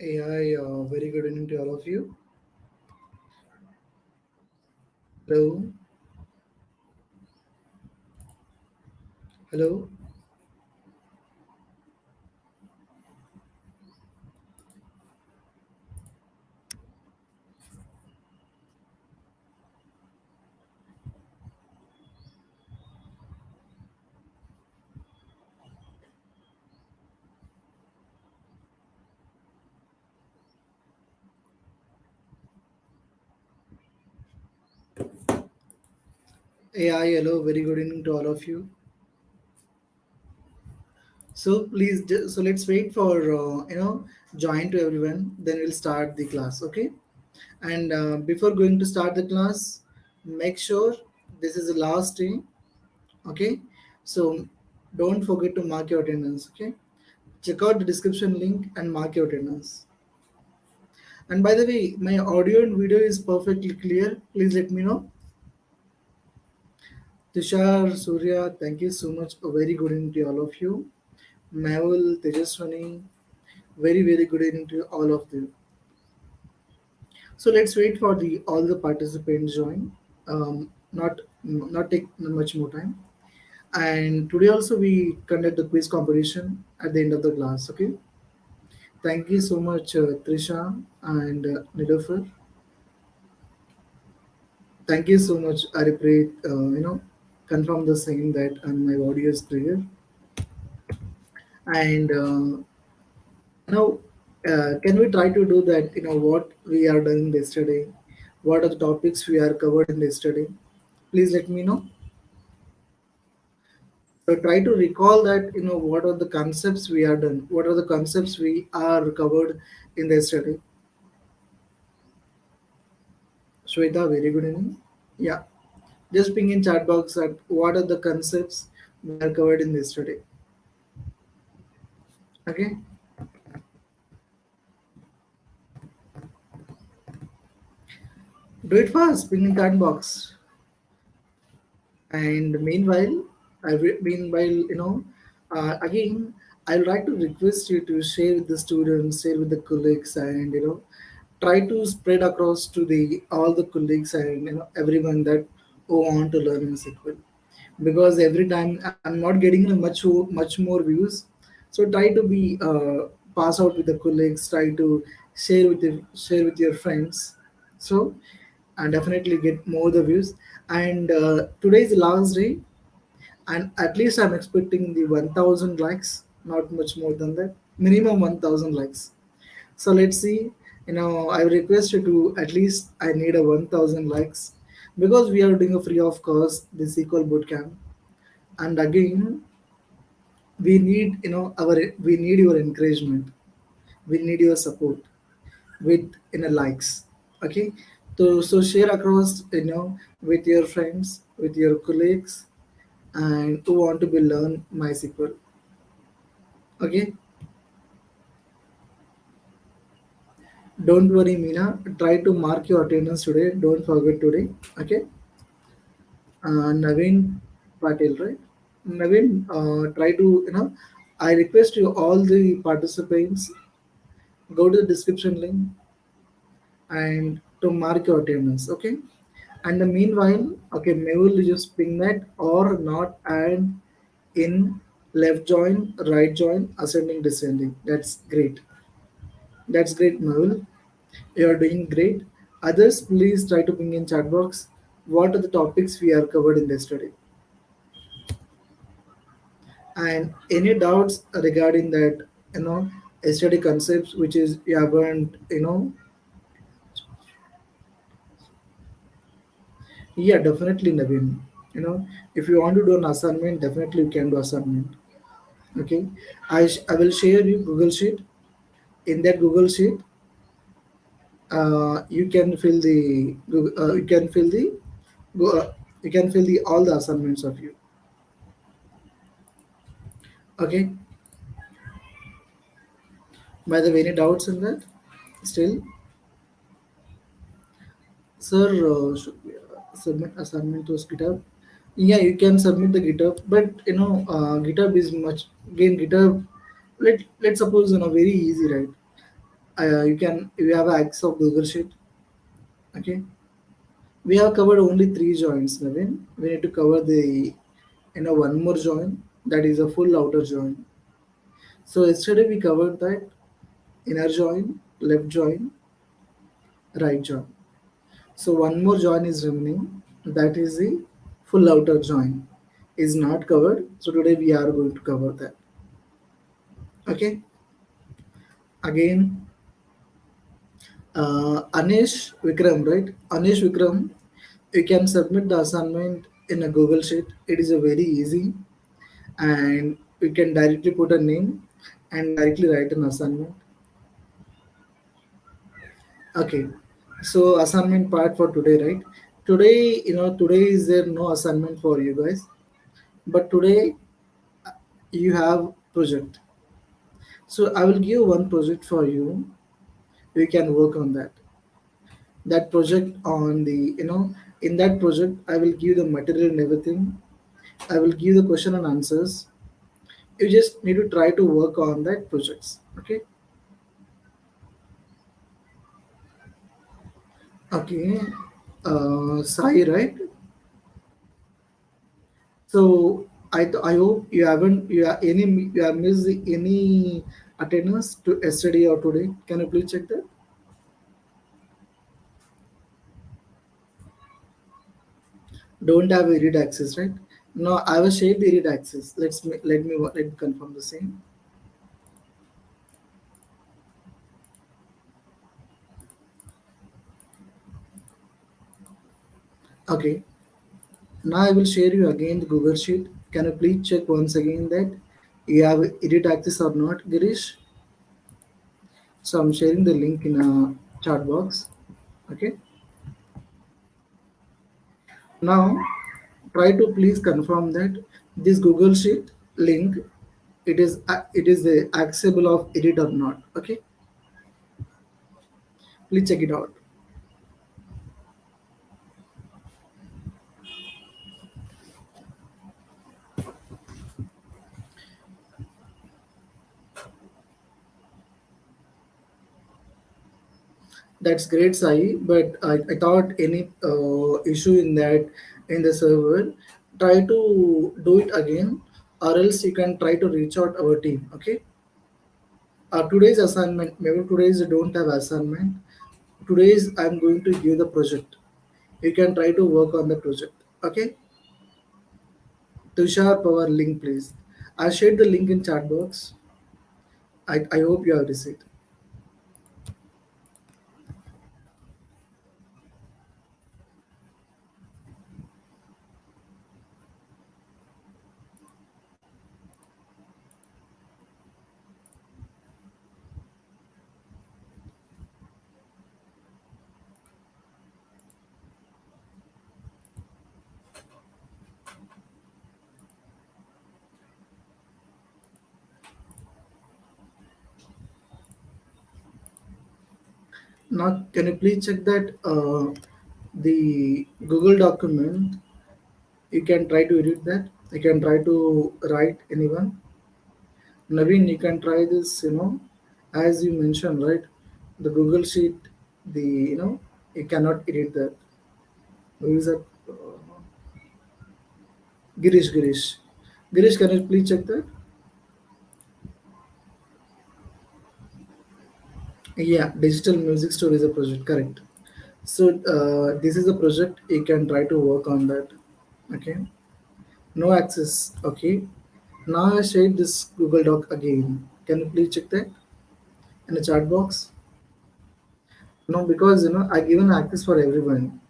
AI, very good evening to all of you. Hello, hello. AI, hello, very good evening to all of you. So please, so let's wait for join to everyone. Then we'll start the class, okay? And before going to start the class, make sure this is the last day, okay? So don't forget to mark your attendance, okay? Check out the description link and mark your attendance. And by the way, my audio and video is perfectly clear. Please let me know. Tushar, Surya, thank you so much. A very good evening to all of you. Mehul, Tejaswani, very good evening to all of you. So let's wait for the all the participants join. Not take much more time. And today also we conduct the quiz competition at the end of the class. Okay. Thank you so much, Trisha and Nilofer. Thank you so much, Aripreet. Confirm the same that my audio is clear. And now, can we try to do that? What we are doing yesterday. What are the topics we are covered in yesterday? Please let me know. So try to recall that. What are the concepts we are done. What are the concepts we are covered in yesterday? Shweta, very good evening. Yeah, just ping in chat box that what are the concepts we are covered in yesterday. Okay, do it fast. Ping in chat box. And meanwhile, again, I'd like to request you to share with the students, share with the colleagues, and try to spread across to the all the colleagues and everyone that who want to learn in SQL. Because every time I'm not getting much more views, so try to be pass out with the colleagues. Try to share with your friends. So and definitely get more the views. And today is the last day, and at least I'm expecting the 1000 likes, not much more than that, minimum 1000 likes. So let's see. I request you to at least I need a 1000 likes because we are doing a free of cost the SQL bootcamp. And again, we need your encouragement. We need your support with likes. Okay, so share across with your friends, with your colleagues, and who want to be learn MySQL. Okay, don't worry, Meena. Try to mark your attendance today. Don't forget today. Okay, Naveen Patel, right? Naveen, try to I request you all the participants go to the description link and to mark your attendance. Okay, and the meanwhile, okay, Mehul just ping that or not and in left join, right join, ascending, descending. That's great. That's great, Mehul. You are doing great. Others, please try to ping in chat box. What are the topics we are covered in yesterday? And any doubts regarding that, yesterday concepts which is you haven't, yeah, definitely, Naveen. If you want to do an assignment, definitely you can do assignment. Okay, I will share you Google Sheet. In that Google Sheet, you can fill the you can fill the you can fill the all the assignments of you. Okay. By the way, any doubts in that? Still, sir, should we, submit assignment to GitHub? Yeah, you can submit the GitHub, but GitHub is much again GitHub. Let's suppose very easy, right? you have access of Google Sheet. Okay, we have covered only three joins, Naveen. We need to cover the one more join, that is a full outer join. So yesterday we covered that inner join, left join, right join. So one more join is remaining, that is the full outer join is not covered. So today we are going to cover that. Okay. Again, Anish Vikram, right? Anish Vikram, you can submit the assignment in a Google Sheet. It is a very easy, and you can directly put a name and directly write an assignment. Okay, so assignment part for today, right? Today, today is there no assignment for you guys, but today you have project. So I will give one project for you. You can work on that. That project on the, in that project, I will give the material and everything. I will give the question and answers. You just need to try to work on that projects. Okay. Okay. Sai, right? So I hope you have missed any attendance to yesterday or today. Can you please check that? Don't have edit access, right? No, I will share the edit access. Let me confirm the same. Okay. Now I will share you again the Google Sheet. Can you please check once again that you have edit access or not, Girish? So I'm sharing the link in a chat box. Okay. Now try to please confirm that this Google Sheet link, it is accessible of edit or not. Okay. Please check it out. That's great, Sai. But I thought any issue in that in the server, try to do it again, or else you can try to reach out our team. Okay. Today's assignment, maybe today's you don't have assignment. Today's I'm going to give the project. You can try to work on the project. Okay. To share our link, please. I shared the link in chat box. I hope you have received. Now, can you please check that the Google document? You can try to edit that. You can try to write anyone. Naveen, you can try this. As you mentioned, right? The Google Sheet, you cannot edit that. Who is that? Girish, Girish. Girish, can you please check that? Yeah, digital music store is a project, correct. So this is a project you can try to work on that. Okay, no access. Okay, now I shared this Google Doc again. Can you please check that in the chat box? No, because I given access for everyone.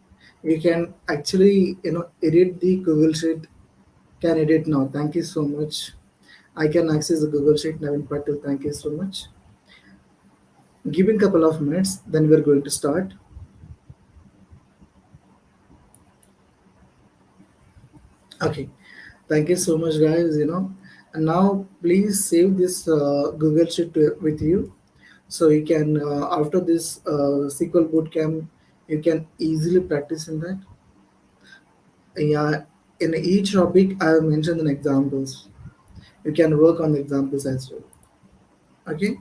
You can actually edit the Google Sheet. Can edit now. Thank you so much. I can access the Google Sheet. Navin Patel. Thank you so much. Giving couple of minutes, then we're going to start. Okay. Thank you so much, guys. And now please save this Google Sheet with you, so you can after this SQL Bootcamp, you can easily practice in that. Yeah, in each topic I have mentioned in examples. You can work on the examples as well. Okay.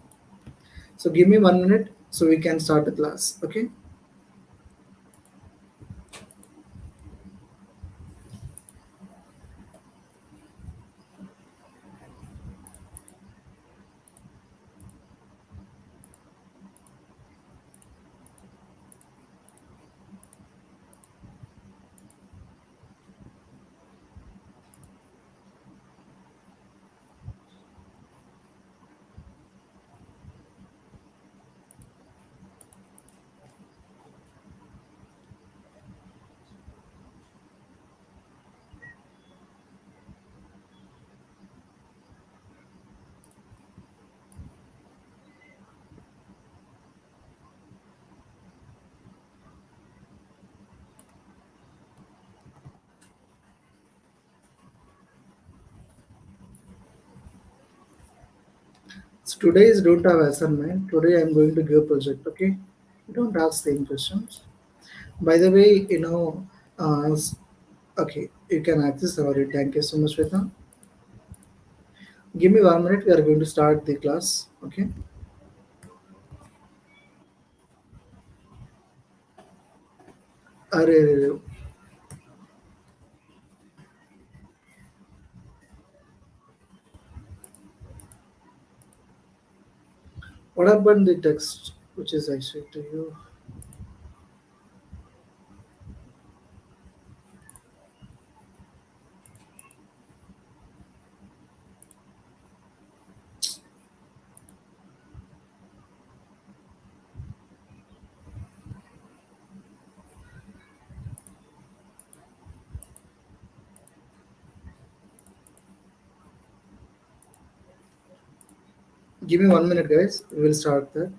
So give me 1 minute. so we can start the class. Okay. So today is don't have assignment. Today I'm going to give project. Okay. Don't ask same questions. By the way, okay, you can access already. Thank you so much, Shweta. Give me 1 minute. We are going to start the class. Okay. Array, array. What happened the text which is I said to you? Give me 1 minute, guys. We will start that.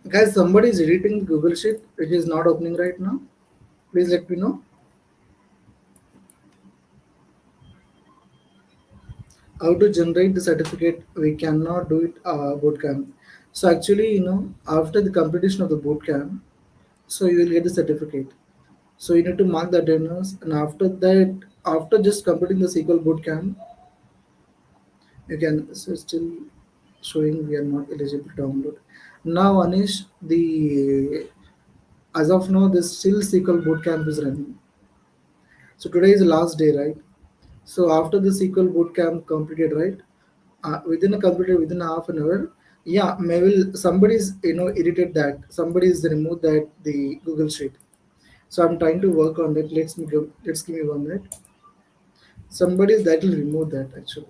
Guys, somebody is editing Google Sheet which is not opening right now. Please let me know how to generate the certificate. We cannot do it bootcamp. So actually, after the completion of the bootcamp, so you will get the certificate. So you need to mark the attendance, and after that, after just completing the SQL bootcamp, you can so still showing we are not eligible to download. Now, Anish, the as of now, this still SQL bootcamp is running. So today is the last day, right? So after the SQL bootcamp completed, right? Within a computer, within half an hour, yeah, maybe somebody's edited that. Somebody's removed that the Google Sheet. So I'm trying to work on that. Let's give me 1 minute. Somebody that will remove that actually.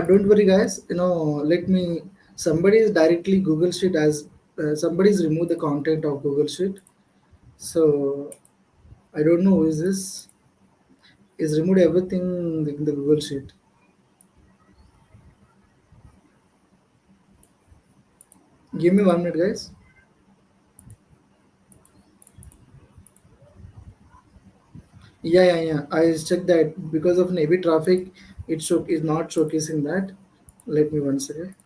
Don't worry, guys. Let me. Somebody is directly Google Sheet as somebody's removed the content of Google Sheet. So I don't know who is this. Is removed everything in the Google Sheet. Give me 1 minute, guys. Yeah, yeah, yeah. I checked that because of heavy traffic, is not showcasing that. Let me once again.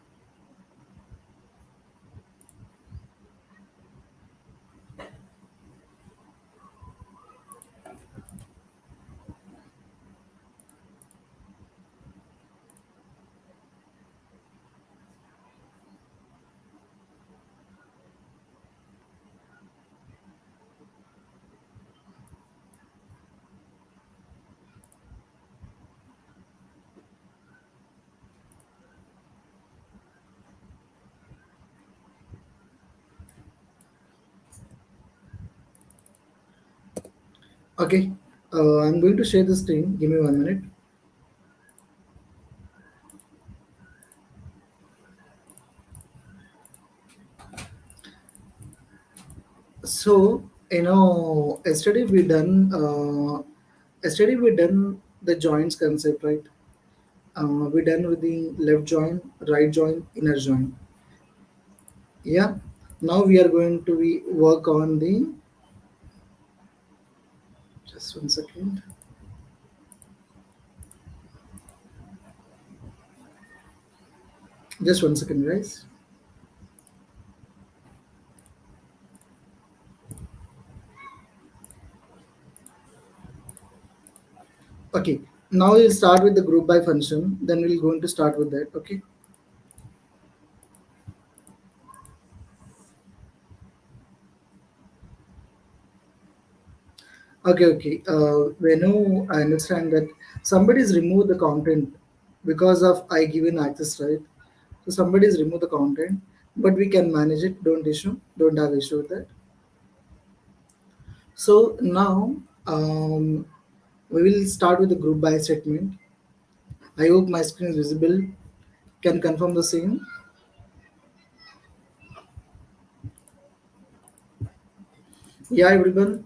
Okay, I'm going to share the screen. Give me 1 minute. So, yesterday we done the joints concept, right? We done with the left joint, right joint, inner joint. Yeah. Now we are going to be work on the. Just 1 second. Just 1 second, guys. Okay. Now we'll start with the group by function. Then we'll going to start with that. Okay. Okay, okay. When I understand that somebody's removed the content because of I given access, right? So somebody's removed the content, but we can manage it. Don't have issue with that. So now we will start with the group by statement. I hope my screen is visible. Can confirm the same. Yeah, everyone.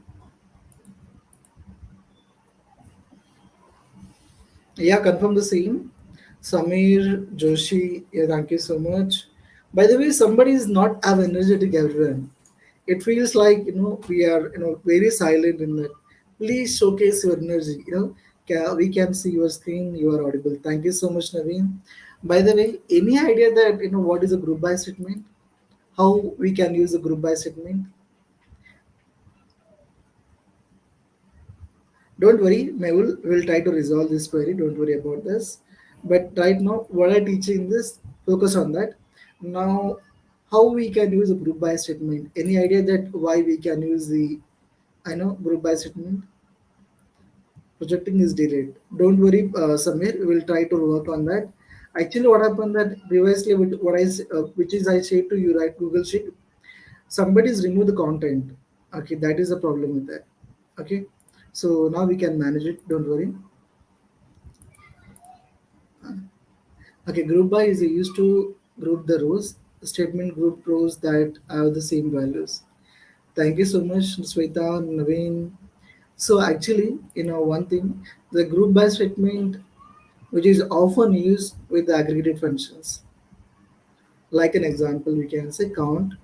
Yeah, confirm the same. Samir, Joshi, yeah, thank you so much. By the way, somebody is not as energetic, everyone. It feels like we are very silent in that. Please showcase your energy. We can see your screen. You are audible. Thank you so much, Naveen. By the way, any idea that what is a group by statement? How we can use a group by statement? Don't worry, Mehul will try to resolve this query. Don't worry about this. But right now, what I teach in this, focus on that. Now, how we can use a group by statement? Any idea that why we can use the group by statement? Projecting is delayed. Don't worry, Samir. We will try to work on that. Actually, what happened that previously, which is I shared to you, right? Google Sheet. Somebody's removed the content. Okay, that is the problem with that. Okay, so now we can manage it. Don't worry. Okay, group by is used to group the rows. Statement group rows that have the same values. Thank you so much, Sweta, Naveen. So actually, one thing, the group by statement, which is often used with the aggregated functions. Like an example, we can say count,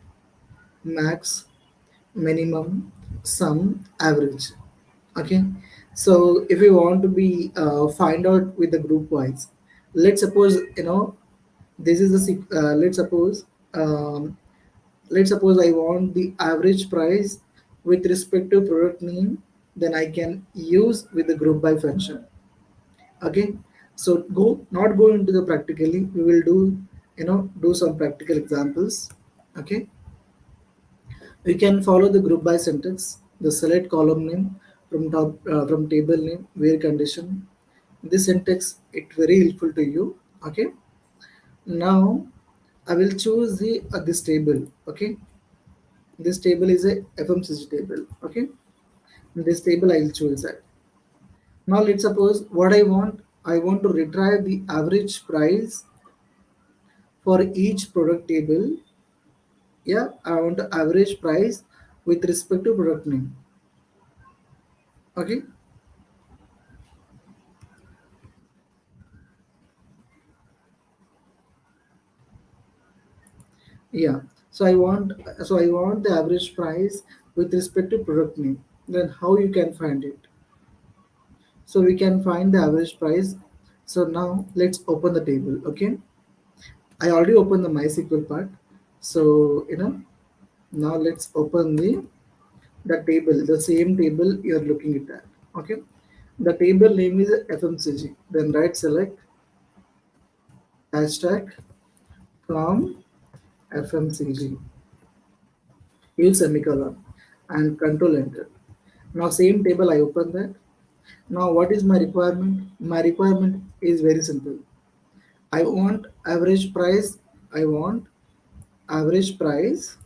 max, minimum, sum, average. Okay, so if we want to be find out with the group wise, let's suppose this is the um, let's suppose I want the average price with respect to product name, then I can use with the group by function. Okay, so not go into the practically, we will do some practical examples. Okay, we can follow the group by syntax, the select column name from top from table name where condition. This syntax it very helpful to you. Okay, now I will choose the this table. Okay, this table is a FMCG table. Okay, this table I will choose that. Now let's suppose what I want. I want to retrieve the average price for each product table. Yeah, I want the average price with respect to product name. Okay, yeah. So I want the average price with respect to product name. Then how you can find it? So we can find the average price. So now let's open the table. Okay, I already opened the MySQL part. So now let's open the table, the same table you're looking at that. Okay, the table name is FMCG. Then right select hashtag from FMCG. Use semicolon and control enter. Now same table I open that. Now what is my requirement? My requirement is very simple. I want average price. I want average price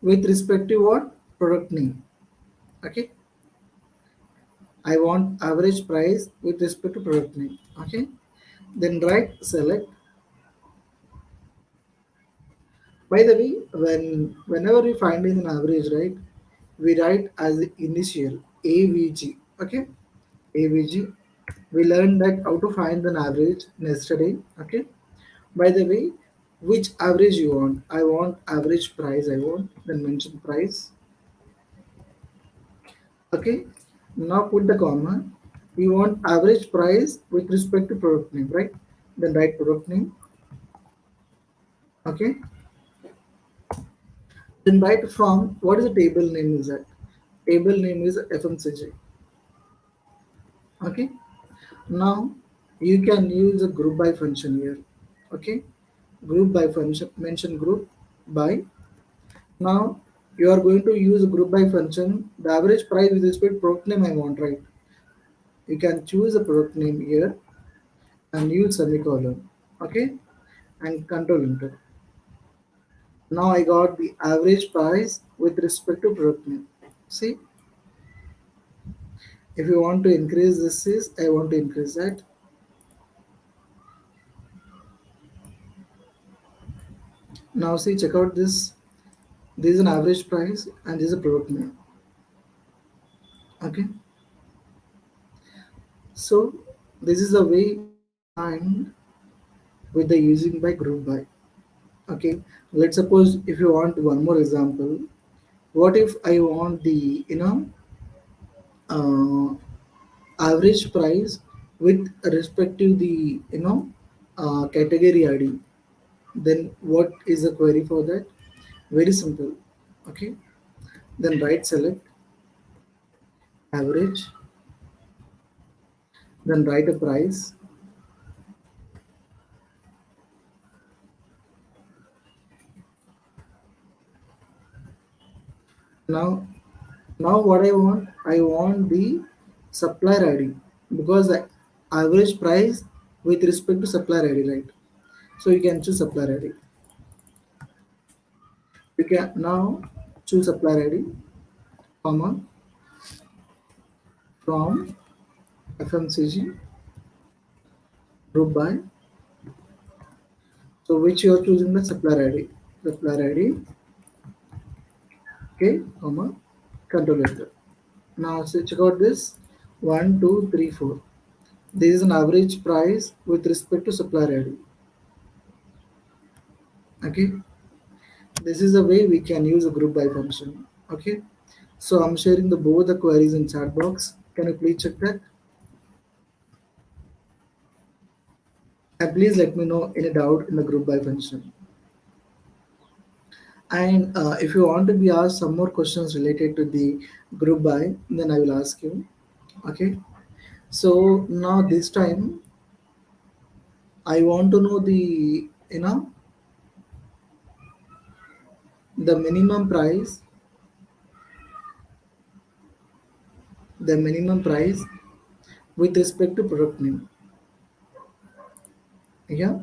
with respect to what product name. Okay. I want average price with respect to product name. Okay, then right select. By the way, whenever we finding an average, right, we write as the initial AVG. Okay, AVG. We learned that how to find an average yesterday. Okay. By the way, which average you want? I want average price. I want then mention price. Okay. Now put the comma. We want average price with respect to product name, right? Then write product name. Okay. Then write from what is the table name is that? Table name is FMCG. Okay. Now you can use a group by function here. Okay. Group by function, mention group by. Now you are going to use group by function. The average price with respect to product name I want, right? You can choose a product name here and use semicolon. Okay, and control enter. Now I got the average price with respect to product name. See, if you want to increase this is I want to increase that. Now see, check out this. This is an average price and this is a product name. Okay, so this is the way we can find with the using by group by. Okay, let's suppose if you want one more example, what if I want the uh, average price with respect to the category ID, then what is the query for that? Very simple. Okay, then right select average, then write a price. Now now what I want the supplier ID, because the average price with respect to supplier ID, right? So you can choose supplier ID. You can now choose supplier ID, comma, from FMCG group by. So which you are choosing the supplier ID. Supplier ID, okay, comma, control enter. Now so check out this. 1, 2, 3, 4. This is an average price with respect to supplier ID. Okay. This is the way we can use a group by function. Okay. So I'm sharing the both the queries in chat box. Can you please check that? And please let me know any doubt in the group by function. And if you want to be asked some more questions related to the group by, then I will ask you. Okay. So now this time I want to know the the minimum price, the minimum price with respect to product name. Yeah.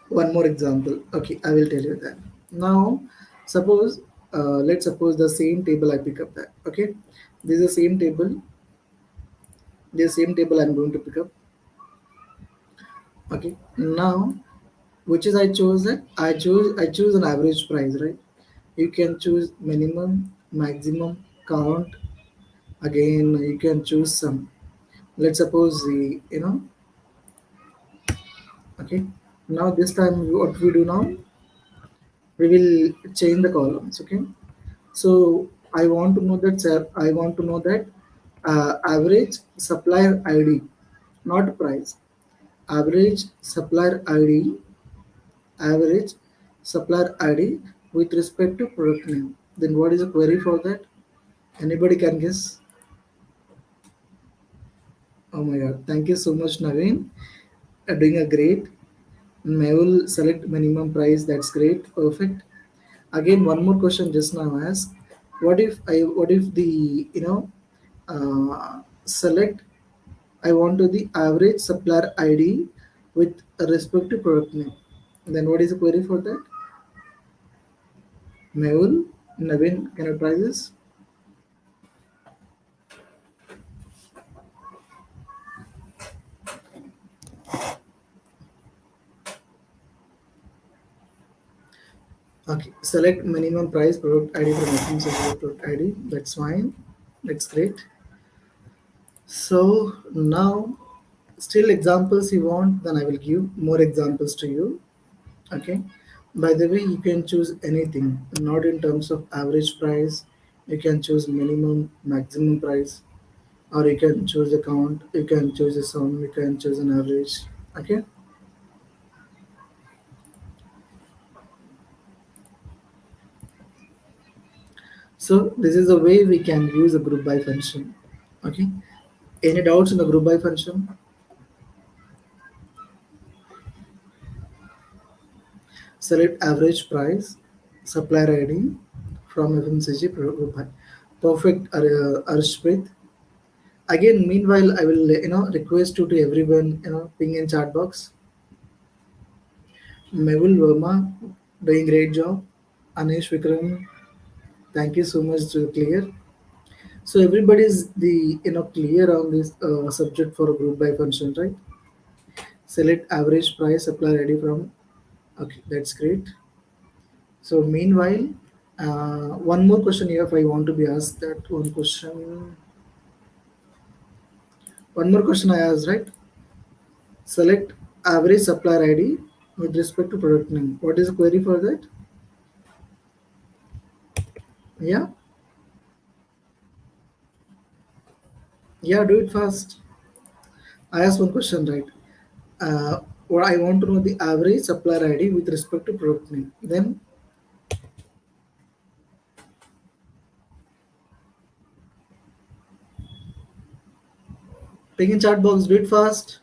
One more example. Okay, I will tell you that. Now, suppose let's suppose the same table I pick up that. Okay, this is the same table. The same table I'm going to pick up. Okay. Now, which is I chose that I choose an average price, right? You can choose minimum, maximum, count. Again, you can choose some. Let's suppose the okay. Now this time what we do now, we will change the columns. Okay. So I want to know that, sir. I want to know that average supplier ID, not price. Average supplier ID, average supplier ID with respect to product name. Then what is the query for that? Anybody can guess? Oh my God! Thank you so much, Naveen. Doing a great. Mehul select minimum price. That's great. Perfect. Again, one more question just now asked. What if the select I want to the average supplier ID with respect to product name. Then what is the query for that? Mehul, Naveen, can you try this? Okay, select minimum price product ID from FMCG product ID. That's fine. That's great. So now, still examples you want, then I will give more examples to you. Okay. By the way, you can choose anything, not in terms of average price. You can choose minimum, maximum price, or you can choose a count. You can choose a sum. You can choose an average. Okay. So this is the way we can use a group by function. Okay. Any doubts in the group by function? Select average price, supplier ID from FMCG group by. Perfect, Arshpreet. Again, meanwhile, I will request you to everyone ping in chat box. Mehul Verma doing great job. Anish Vikram, thank you so much to clear. So everybody is the clear on this subject for a group by function, right? Select average price supplier ID from. Okay, that's great. So meanwhile, one more question here. If I want to be asked that one question, one more question I asked, right? Select average supplier ID with respect to product name. What is the query for that? Yeah, yeah, do it fast. I asked one question, right? What I want to know the average supplier ID with respect to product name. Then ping in chat box, do it fast.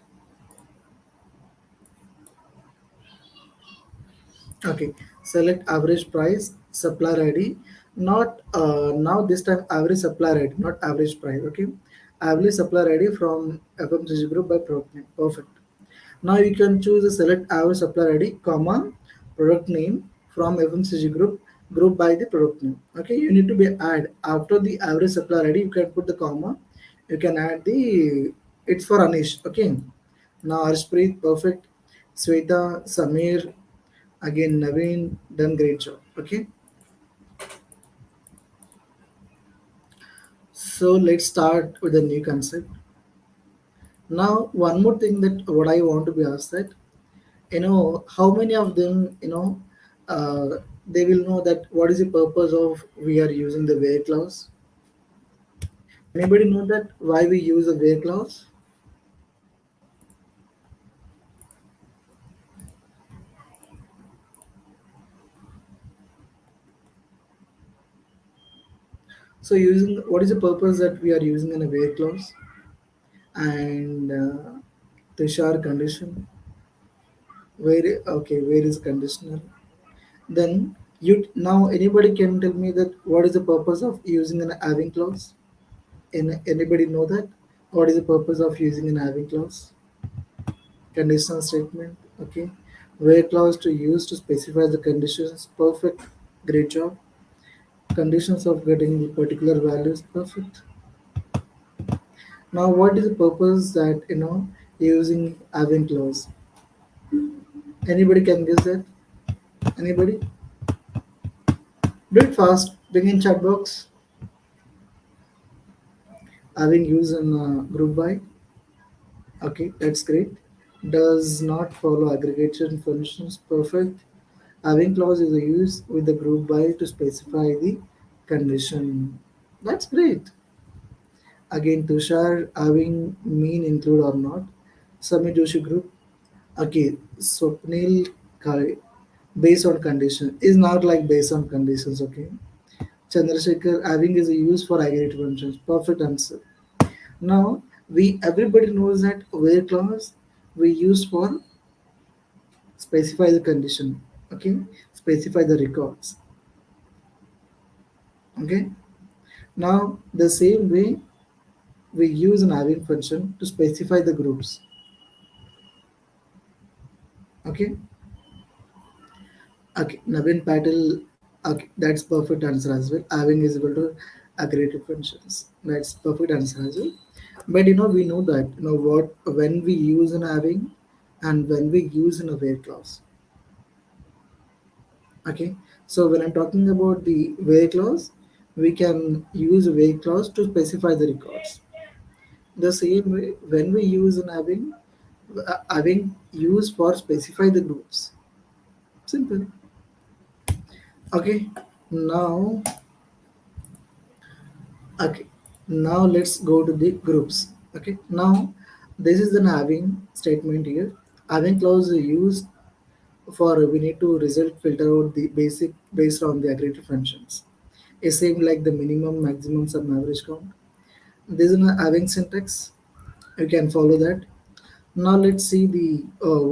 Okay, select average price, supplier ID. Not now this time average supplier ID, not average price. Okay, average supplier ID from FMCG group by product name. Perfect. Now you can choose a select average supplier ID, comma, product name from FMCG group by the product name. Okay, you need to be add after the average supplier ID. You can put the comma. You can add the it's for Anish. Okay. Now Arshpreet, perfect. Sweta, Samir, again Naveen, done great job. Okay. So let's start with a new concept. Now one more thing that what I want to be asked that how many of them uh, they will know that what is the purpose of we are using the where clause. Anybody know that why we use a where clause? So using what is the purpose that we are using in a where clause? And Tushar condition where okay where is conditional. Then you now anybody can tell me that what is the purpose of using an having clause? Anybody know that what is the purpose of using an having clause? Conditional statement. Okay, where clause to use to specify the conditions. Perfect, great job. Conditions of getting the particular values. Perfect. Now what is the purpose that using having clause? Anybody can guess that? Anybody? Do it fast. Bring in chat box. Having use in group by. Okay, that's great. Does not follow aggregation functions. Perfect. Having clause is used with the group by to specify the condition. That's great. Again, Tushar having mean include or not. Sami Joshi group. Okay, Swapnil Kare based on condition is not like based on conditions. Okay. Chandrasekhar having is used for aggregate functions. Perfect answer. Now we everybody knows that where clause we use for specify the condition. Okay, specify the records. Okay. Now the same way we use an having function to specify the groups. Okay. Okay. Navin Patel. Okay, that's perfect answer as well. Having is equal to aggregative functions. That's perfect answer as well. But we know that what when we use an having and when we use in a where clause. Okay. So when I'm talking about the where clause, we can use where clause to specify the records. The same way when we use an having used for specify the groups. Simple. Okay. Now, okay. Now let's go to the groups. Okay. Now this is the having statement here. Having clause is used for we need to result filter out the basic based on the aggregated functions. A same like the minimum, maximum, sum, average count. This is an having syntax. You can follow that. Now let's see the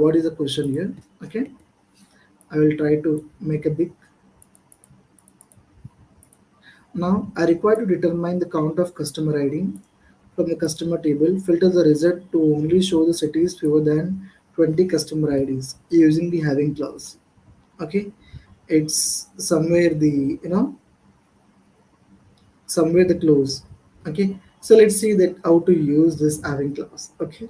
what is the question here. Okay, I will try to make a big. Now I require to determine the count of customer ID from the customer table. Filter the result to only show the cities fewer than 20 customer IDs using the having clause. Okay, it's somewhere the somewhere the clause. Okay, so let's see that how to use this having clause. Okay,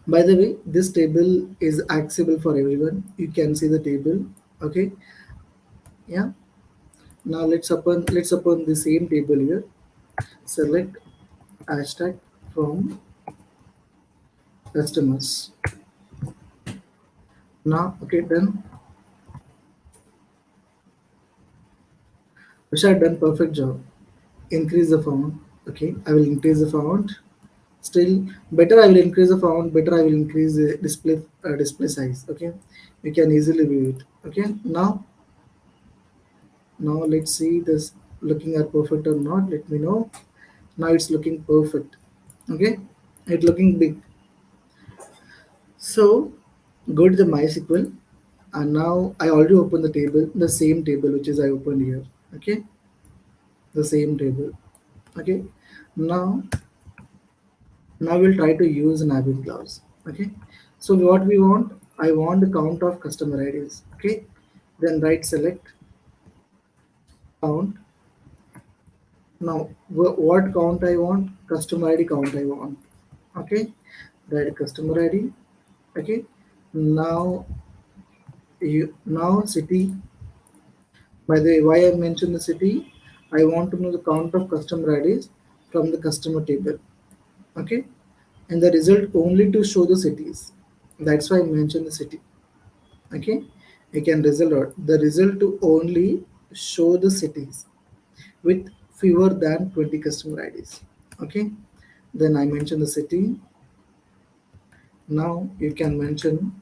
by the way, this table is accessible for everyone. You can see the table. Okay, yeah. Now let's open the same table here. Select hashtag from customers. Now, okay, done. Vishal done perfect job. Increase the font. Okay, I will increase the font. Still better. I will increase the font. Better. I will increase the display size. Okay, you can easily view it. Okay, now let's see this looking at perfect or not. Let me know. Now it's looking perfect. Okay, it's looking big. So go to the MySQL, and now I already opened the table, the same table which is I opened here. Okay, the same table. Okay, now we'll try to use an having clause. Okay, so what we want, I want the count of customer IDs. Okay, then right select count. Now what count I want, customer ID count I want. Okay, right customer ID. Okay, now now city. By the way, why I mentioned the city, I want to know the count of customer IDs from the customer table. Okay, and the result only to show the cities. That's why I mentioned the city. Okay, I can result out the result to only show the cities with fewer than 20 customer IDs. Okay, then I mentioned the city. Now you can mention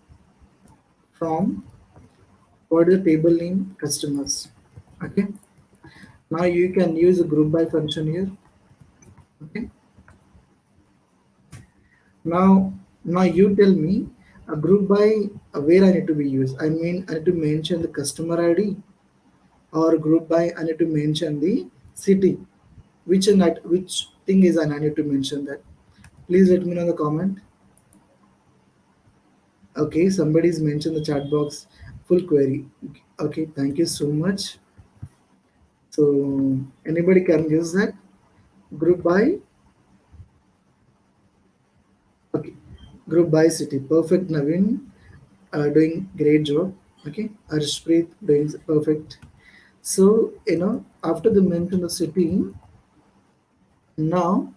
from what is the table name customers. Okay, now you can use a group by function here. Okay, now you tell me a group by where I need to be used. I mean I need to mention the customer ID or group by I need to mention the city. Which thing is I need to mention that. Please let me know in the comment. Okay, somebody's mentioned the chat box full query. Okay, thank you so much. So anybody can use that group by. Okay, group by city. Perfect, Naveen. Doing great job. Okay, Arshpreet doing perfect. So after the mention the city, now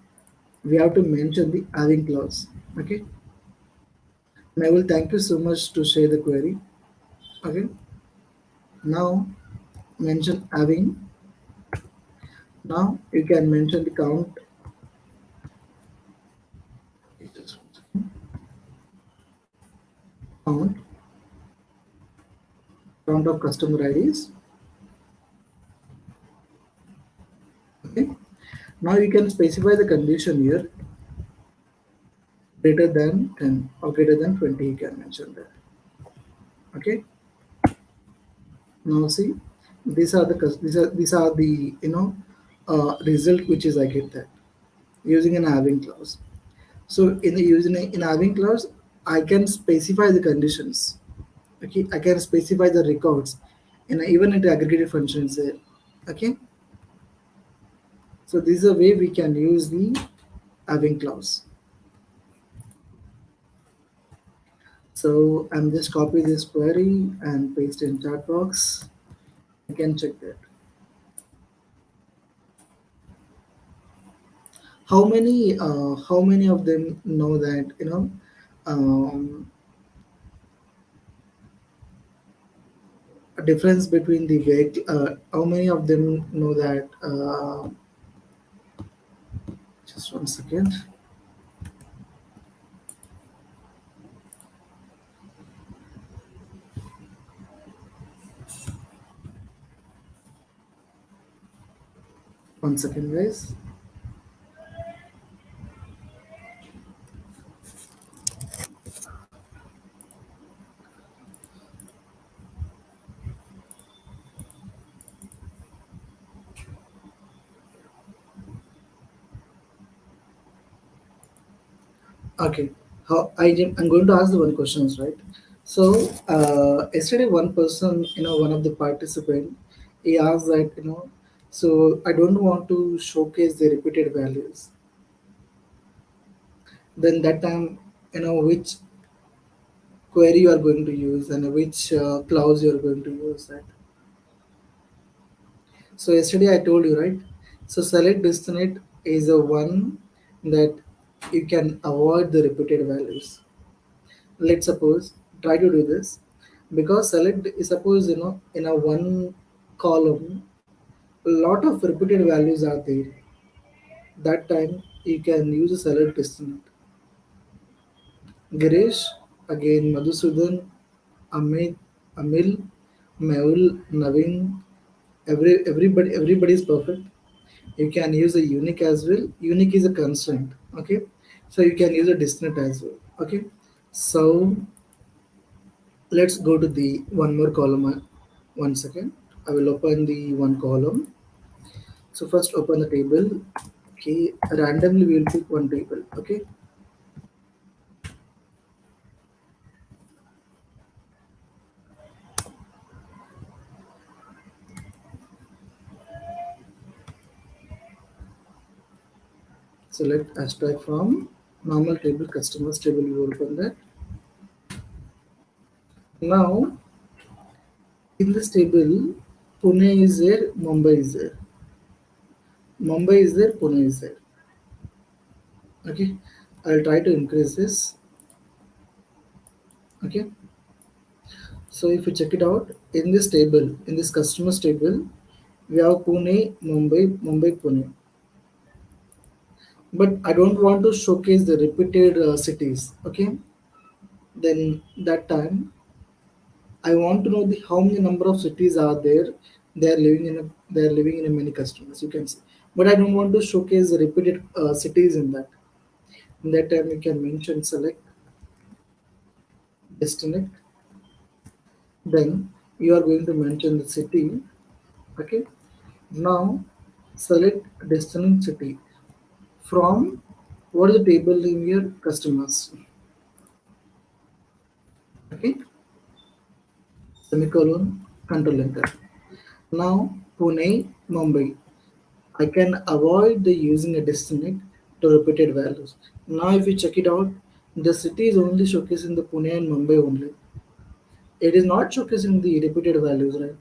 we have to mention the having clause. Okay, and I will thank you so much to share the query. Okay, now mention having. Now you can mention the count count of customer IDs. Okay, now you can specify the condition here greater than 10 or greater than 20. You can mention that. Okay, now see these are the result which is I get that using an having clause. So in the using in having clause, I can specify the conditions. Okay, I can specify the records, and even in the aggregated functions there. Okay, so this is a way we can use the having clause. So I'm just copy this query and paste in chat box. You can check that. How many of them know that um, a difference between the vehicle? How many of them know that? Just 1 second. One second, guys. Okay. I'm going to ask the one questions, right? So yesterday, one person, one of the participant, he asked that, so I don't want to showcase the repeated values. Then that time, which query you are going to use and which clause you are going to use that. So yesterday I told you, right? So select destinate is a one that you can avoid the repeated values. Let's suppose try to do this because select is suppose in a one column a lot of repeated values are there. That time you can use a select destinate. Girish, again Madhusudan, Amit, Amil, Mehul, Naveen, everybody is perfect. You can use a unique as well. Unique is a constant. Okay, so you can use a distinct as well. Okay, so let's go to the one more column. 1 second. I will open the one column. So first open the table. Okay, randomly we will pick one table. Okay, select abstract from normal table, customers table. You open that. Now in this table, Pune is there, Mumbai is there. Mumbai is there, Pune is there. Okay, I'll try to increase this. Okay, so if you check it out in this table, in this customers table, we have Pune, Mumbai, Pune. But I don't want to showcase the repeated cities. Okay, then that time I want to know the how many number of cities are there. They are living in a many customers. You can see, but I don't want to showcase the repeated cities in that. In that time, you can mention select destinate. Then you are going to mention the city. Okay. Now select destination city from what is the table in your customers. Okay, semicolon, control enter. Now Pune, Mumbai. I can avoid the using a destinate to repeated values. Now if you check it out, the city is only showcasing the Pune and Mumbai only. It is not showcasing the repeated values, right?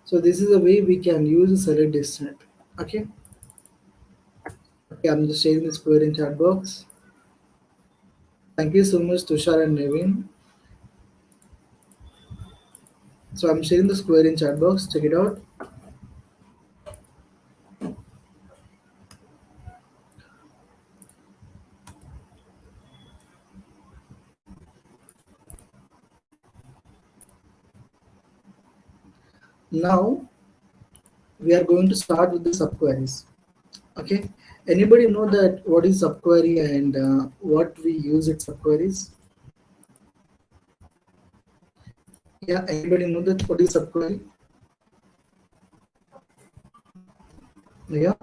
So this is a way we can use a select destinate. Okay. Okay, I'm just sharing the square in chat box. Thank you so much, Tushar and Nevin. So I'm sharing the square in chat box. Check it out. Now we are going to start with the subqueries. Okay. Anybody know that what is subquery and what we use it subqueries? Yeah. Anybody know that what is subquery? Yeah.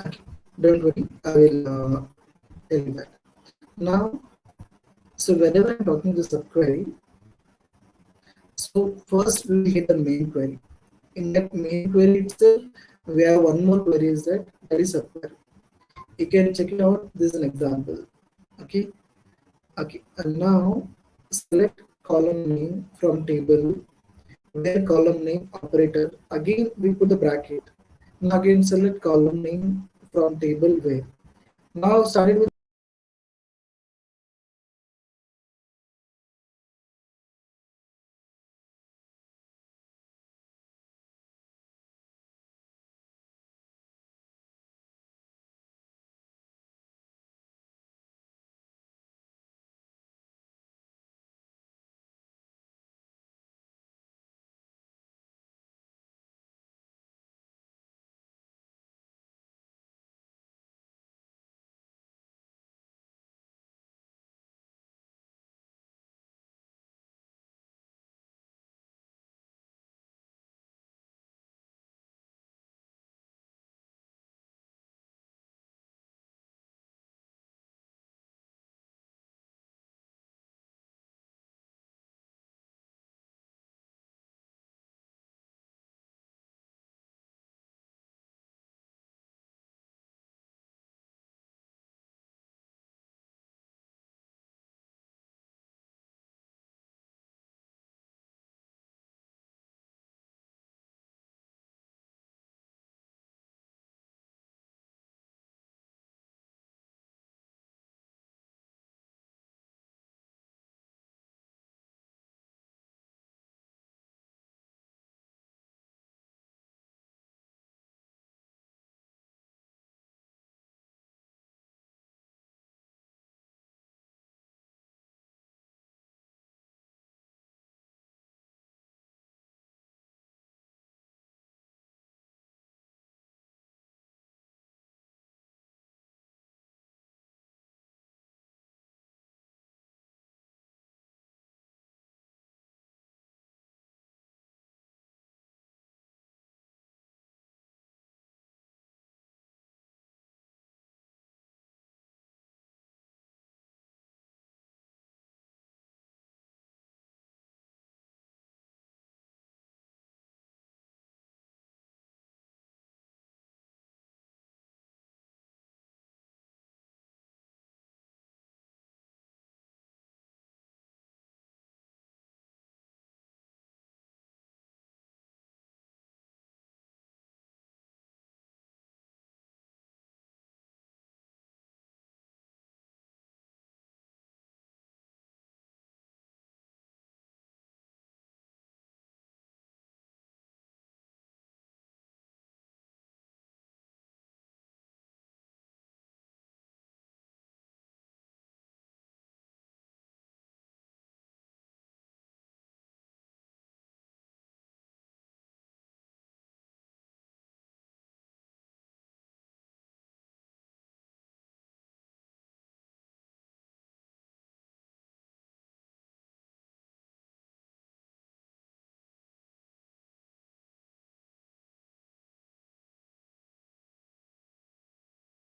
Okay. Don't worry. I will tell you that. Now, so whenever I'm talking to subquery, so first we will hit the main query. In that main query itself, we have one more query is that is subquery. You can check it out. This is an example. Okay. Okay. And now select column name from table, where column name operator. Again, we put the bracket. Now again select column name from table where. Now started with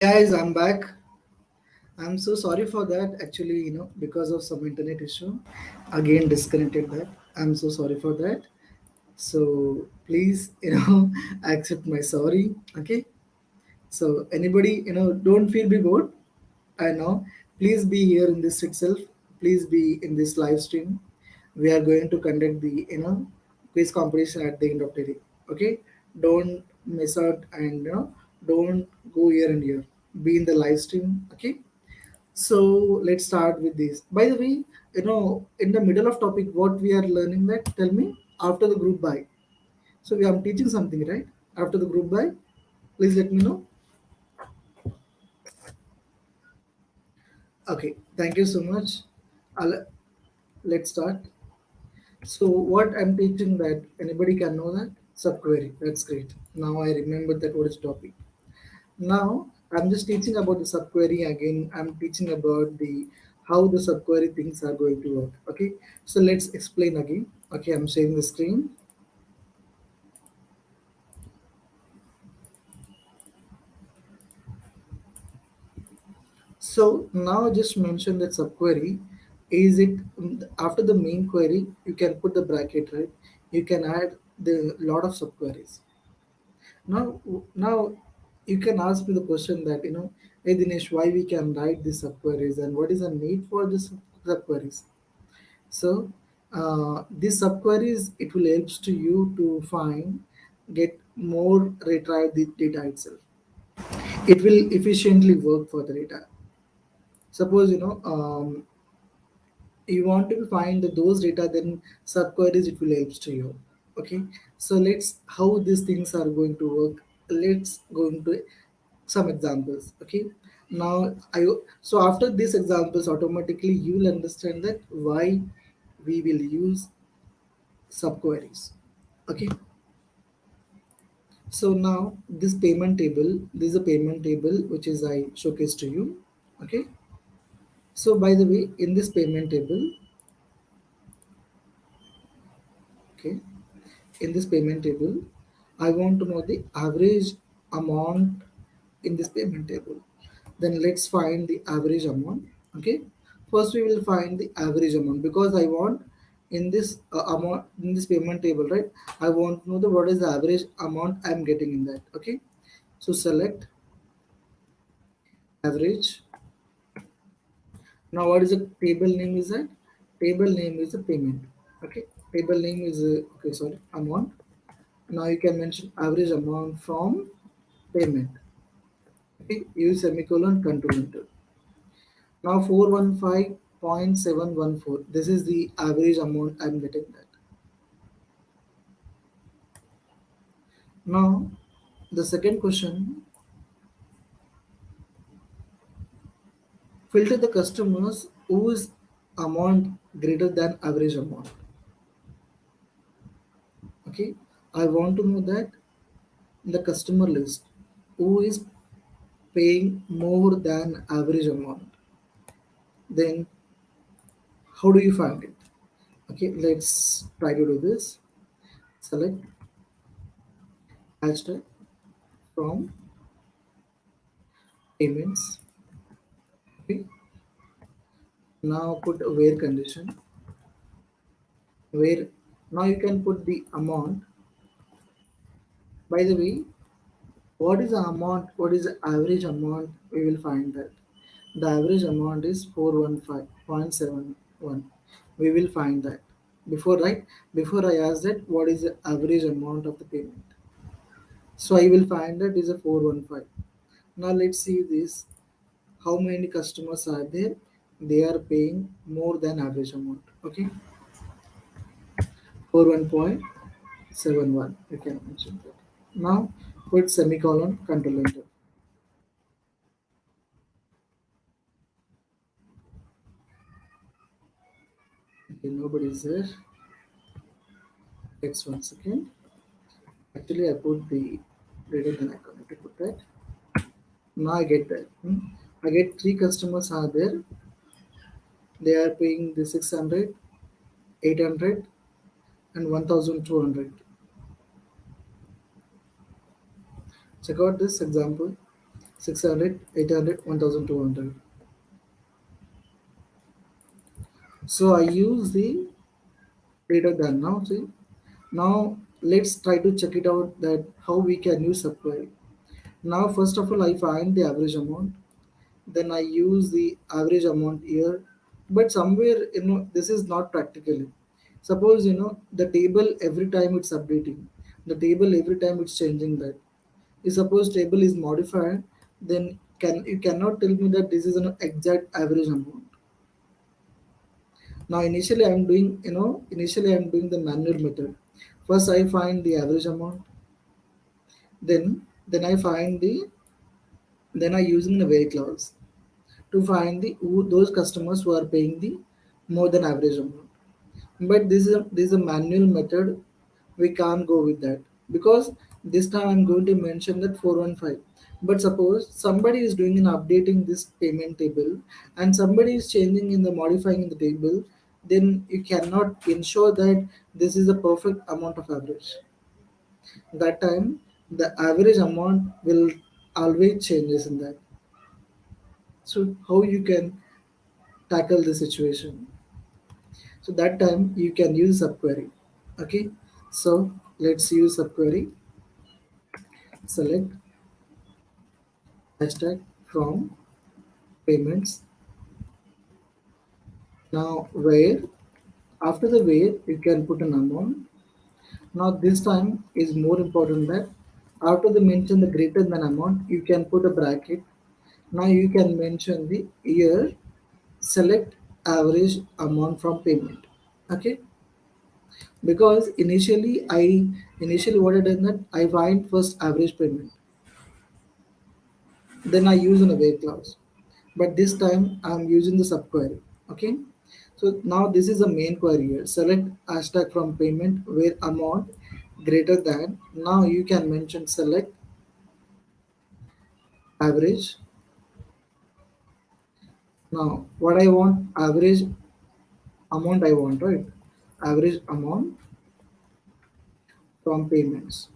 guys, I'm back. I'm so sorry for that. Actually, because of some internet issue, again disconnected that. I'm so sorry for that. So please, accept my sorry. Okay. So anybody, don't feel be bored. I know. Please be here in this itself. Please be in this live stream. We are going to conduct the quiz competition at the end of the day. Okay. Don't miss out and don't go here and here. Be in the live stream. Okay. So let's start with this. By the way, in the middle of topic, what we are learning that, tell me, after the group buy. So we are teaching something, right? After the group buy, please let me know. Okay, thank you so much. I'll, let's start. So what I'm teaching that anybody can know that subquery. That's great. Now I remember that what is topic. Now I'm just teaching about the subquery again. I'm teaching about the how the subquery things are going to work. Okay, so let's explain again. Okay, I'm sharing the screen. So now just mention that subquery is it after the main query you can put the bracket, right? You can add the lot of subqueries. Now you can ask me the question that Hey Dinesh, why we can write these subqueries and what is the need for this subqueries? So these subqueries, it will helps to you to find, get more retrieve the data itself. It will efficiently work for the data. Suppose you want to find those data, then subqueries it will helps to you. Okay, so let's how these things are going to work. Let's go into some examples. Okay, now I so after these examples, automatically you will understand that why we will use subqueries. Okay, so now this payment table, this is a payment table which is I showcased to you. Okay, so by the way, in this payment table, okay, in this payment table, I want to know the average amount in this payment table. Then let's find the average amount. Okay, first we will find the average amount because I want in this amount in this payment table, right? I want to know the what is the average amount I'm getting in that. Okay, so select average. Now what is the table name is that? Table name is the payment. Okay, table name is okay, sorry, amount. Now you can mention average amount from payment. Okay, use semicolon control enter. Now 415.714. This is the average amount I'm getting that. Now the second question, filter the customers whose amount greater than average amount. Okay, I want to know that in the customer list who is paying more than average amount. Then how do you find it? Okay, let's try to do this. Select hashtag from payments. Okay, now put a where condition where now you can put the amount. By the way, what is the amount? What is the average amount? We will find that the average amount is 415.71. We will find that before, right? Before I ask that what is the average amount of the payment. So I will find that is a 415. Now let's see this. How many customers are there? They are paying more than average amount. Okay, 41.71. You can mention that. Now put semicolon control enter. Okay, nobody is there. Next one second. Actually, I put the greater than icon. I put that. Now I get that. I get three customers are there. They are paying the 600, 800, and 1200. Check out this example: 600, 800, 1200. So I use the greater than now. See, now let's try to check it out that how we can use subquery. Now, first of all, I find the average amount. Then I use the average amount here. But somewhere, this is not practically. Suppose, the table every time it's updating. The table every time it's changing that. If suppose table is modified, then you cannot tell me that this is an exact average amount. Now initially I'm doing the manual method. First I find the average amount, then I find then I using the where clause to find those customers who are paying the more than average amount. But this is a manual method. We can't go with that because this time I'm going to mention that 415. But suppose somebody is doing an updating this payment table and somebody is changing in the modifying in the table, then you cannot ensure that this is the perfect amount of average. That time the average amount will always changes in that. So how you can tackle the situation? So that time you can use subquery. Okay, so let's use subquery. Select hashtag from payments. Now where, after the where you can put an amount. Now this time is more important that after the mention the greater than amount, you can put a bracket. Now you can mention the year, select average amount from payment. Okay, because initially what I did that I find first average payment, then I use an away clause. But this time I'm using the subquery. Okay, so now this is the main query here. Select hashtag from payment where amount greater than. Now you can mention select average. Now what I want, average amount I want, right? Average amount from payments.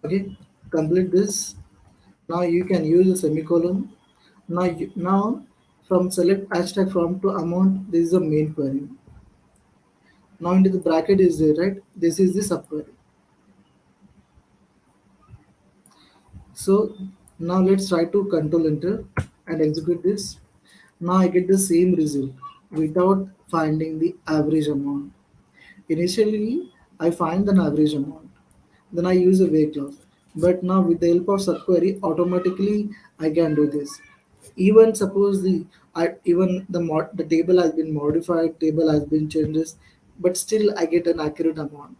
Okay, complete this. Now you can use a semicolon. Now from select hashtag from to amount, this is the main query. Now into the bracket is there, right? This is the subquery. So now let's try to control enter and execute this. Now I get the same result without finding the average amount. Initially, I find an average amount. Then I use a where clause. But now with the help of subquery, automatically I can do this. Even suppose the table has been modified, table has been changes, but still I get an accurate amount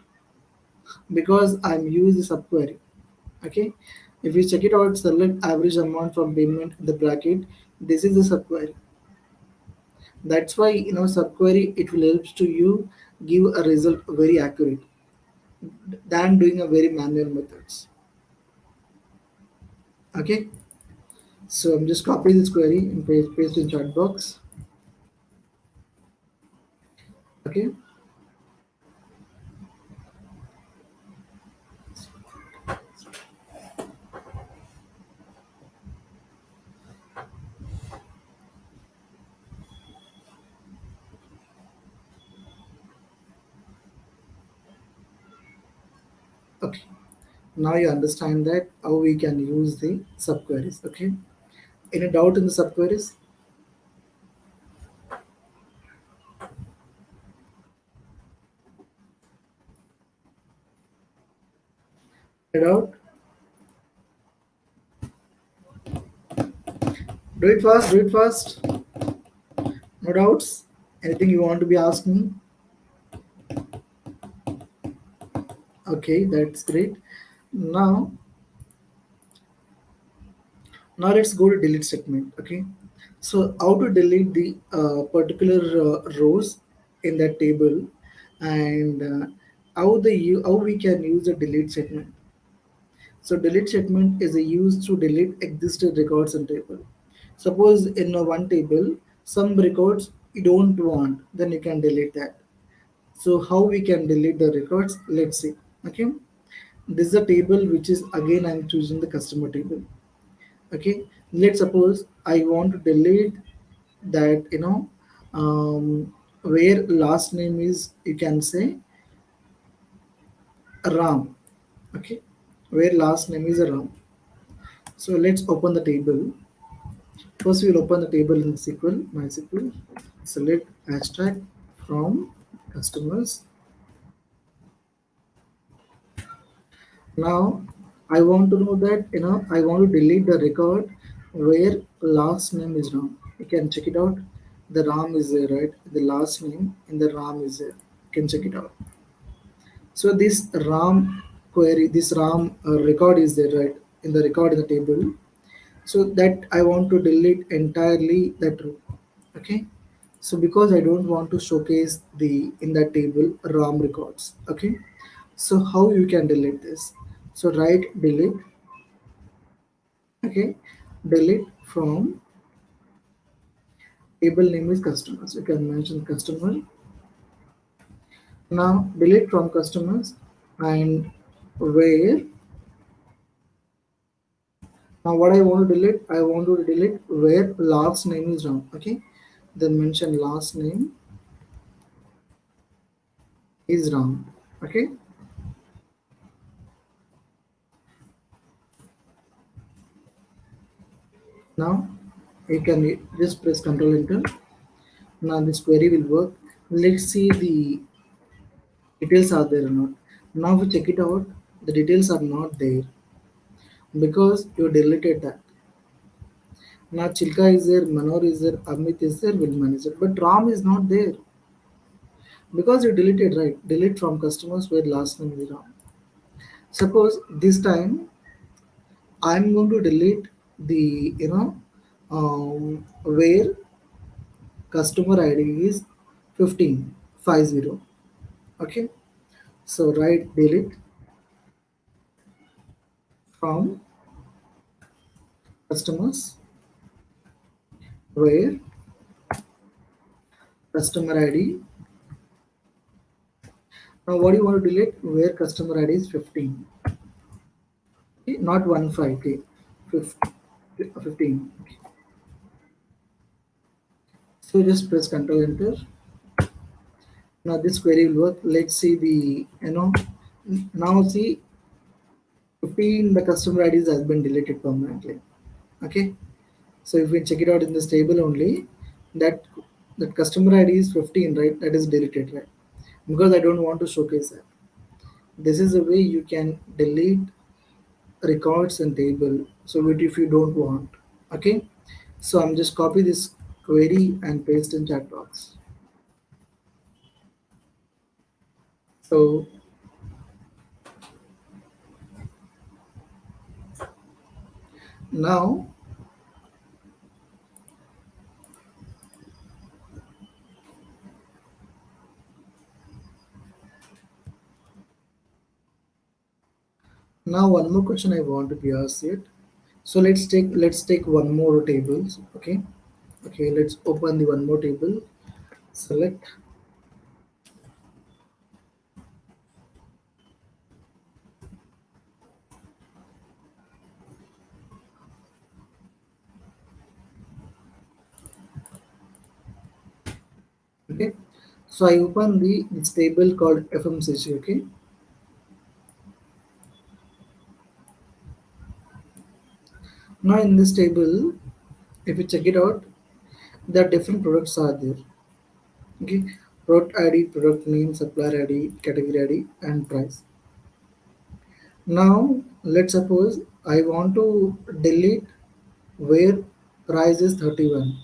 because I'm using the subquery. Okay, if you check it out, select average amount from payment in the bracket. This is the subquery. That's why subquery it will helps to you give a result very accurate than doing a very manual methods. Okay, so I'm just copying this query and paste in chat box. Okay, okay. Now you understand that how we can use the subqueries. Okay, any doubt in the subqueries? Any doubt? Do it fast. Do it fast. No doubts. Anything you want to be asking? Okay, that's great. Now, now let's go to delete segment. Okay, so how to delete the particular rows in that table, and how we can use the delete segment. So delete segment is a use to delete existing records in table. Suppose in a one table some records you don't want, then you can delete that. So how we can delete the records? Let's see. Okay, this is a table which is again I'm choosing the customer table. Okay, let's suppose I want to delete that where last name is, you can say Ram. Okay, where last name is Ram. So let's open the table. First we'll open the table in SQL, MySQL. Select hashtag from customers. Now I want to know that I want to delete the record where last name is Ram. You can check it out. The Ram is there, right? The last name in the Ram is there. You can check it out. So this Ram query, this Ram record is there, right? In the record in the table. So that I want to delete entirely that row. Okay. So because I don't want to showcase the in that table RAM records. Okay. So how you can delete this? So write delete. Okay. Delete from table name is customers. You can mention customer. Now delete from customers and where. Now what I want to delete? I want to delete where last name is RAM. Okay. Then mention last name is RAM. Okay. Now you can just press Control Enter. Now this query will work. Let's see the details are there or not. Now we check it out. The details are not there because you deleted that. Now Chilka is there, Manor is there, Amit is there, Vilman is there, but Ram is not there because you deleted, right? Delete from customers where last name is Ram. Suppose this time I'm going to delete the where customer ID is 1550. Okay, so write delete from customers where customer ID. Now what do you want to delete? Where customer ID is 15. Okay, not 15. Okay, 15. Okay. So just press Control Enter. Now this query will work. Let's see the now see 15 the customer IDs has been deleted permanently. Okay, so if we check it out in this table only, that that customer ID is 15, right? That is deleted, right? Because I don't want to showcase that. This is the way you can delete records and table. So if you don't want, okay. So I'm just copy this query and paste in chat box. So now now one more question I want to be asked here. So let's take one more tables. Okay. Okay, let's open the one more table. Select. Okay. So I open this table called FMCG. Okay. Now in this table, if you check it out, there are different products are there. Okay. Product ID, product name, supplier ID, category ID, and price. Now let's suppose I want to delete where price is 31.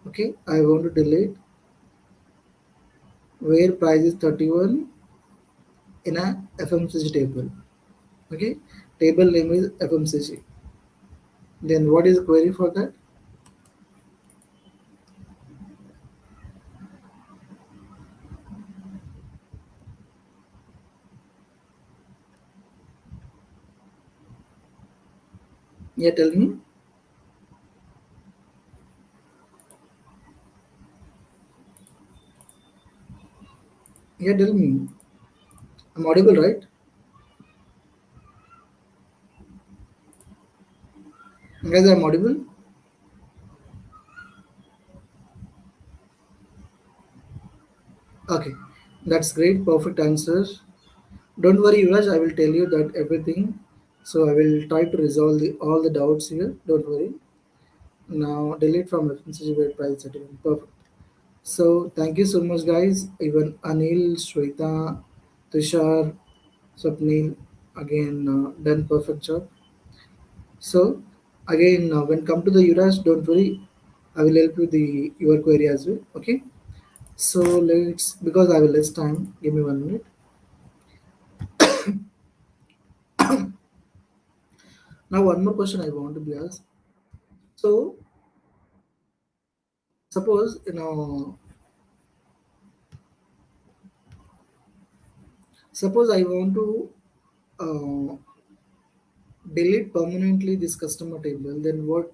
Okay. I want to delete where price is 31 in a FMCG table. Okay. Table name is FMCG. Then what is the query for that? Yeah, tell me. Yeah, tell me. I'm audible, right? Guys, I'm audible. Okay, that's great. Perfect answer. Don't worry, Yuvraj. I will tell you that everything. So I will try to resolve all the doubts here. Don't worry. Now delete from FMCG where price setting. Perfect. So thank you so much, guys. Even Anil, Shweta, Tushar, Swapnil, again done perfect job. So again, when come to the Yuvraj, don't worry. I will help you the your query as well. Okay. So let's because I will less time. Give me 1 minute. Now one more question I want to be asked. So suppose suppose I want to uh, delete permanently this customer table. Then what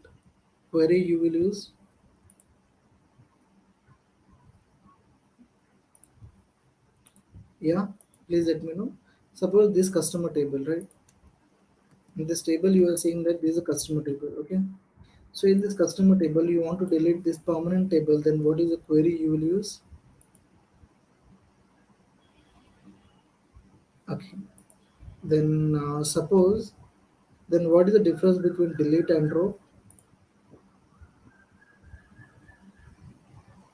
query you will use? Yeah, please let me know. Suppose this customer table, right? In this table you are saying that this is a customer table. Okay. So in this customer table you want to delete this permanent table. Then what is the query you will use? Okay. Then suppose Then what is the difference between delete and drop?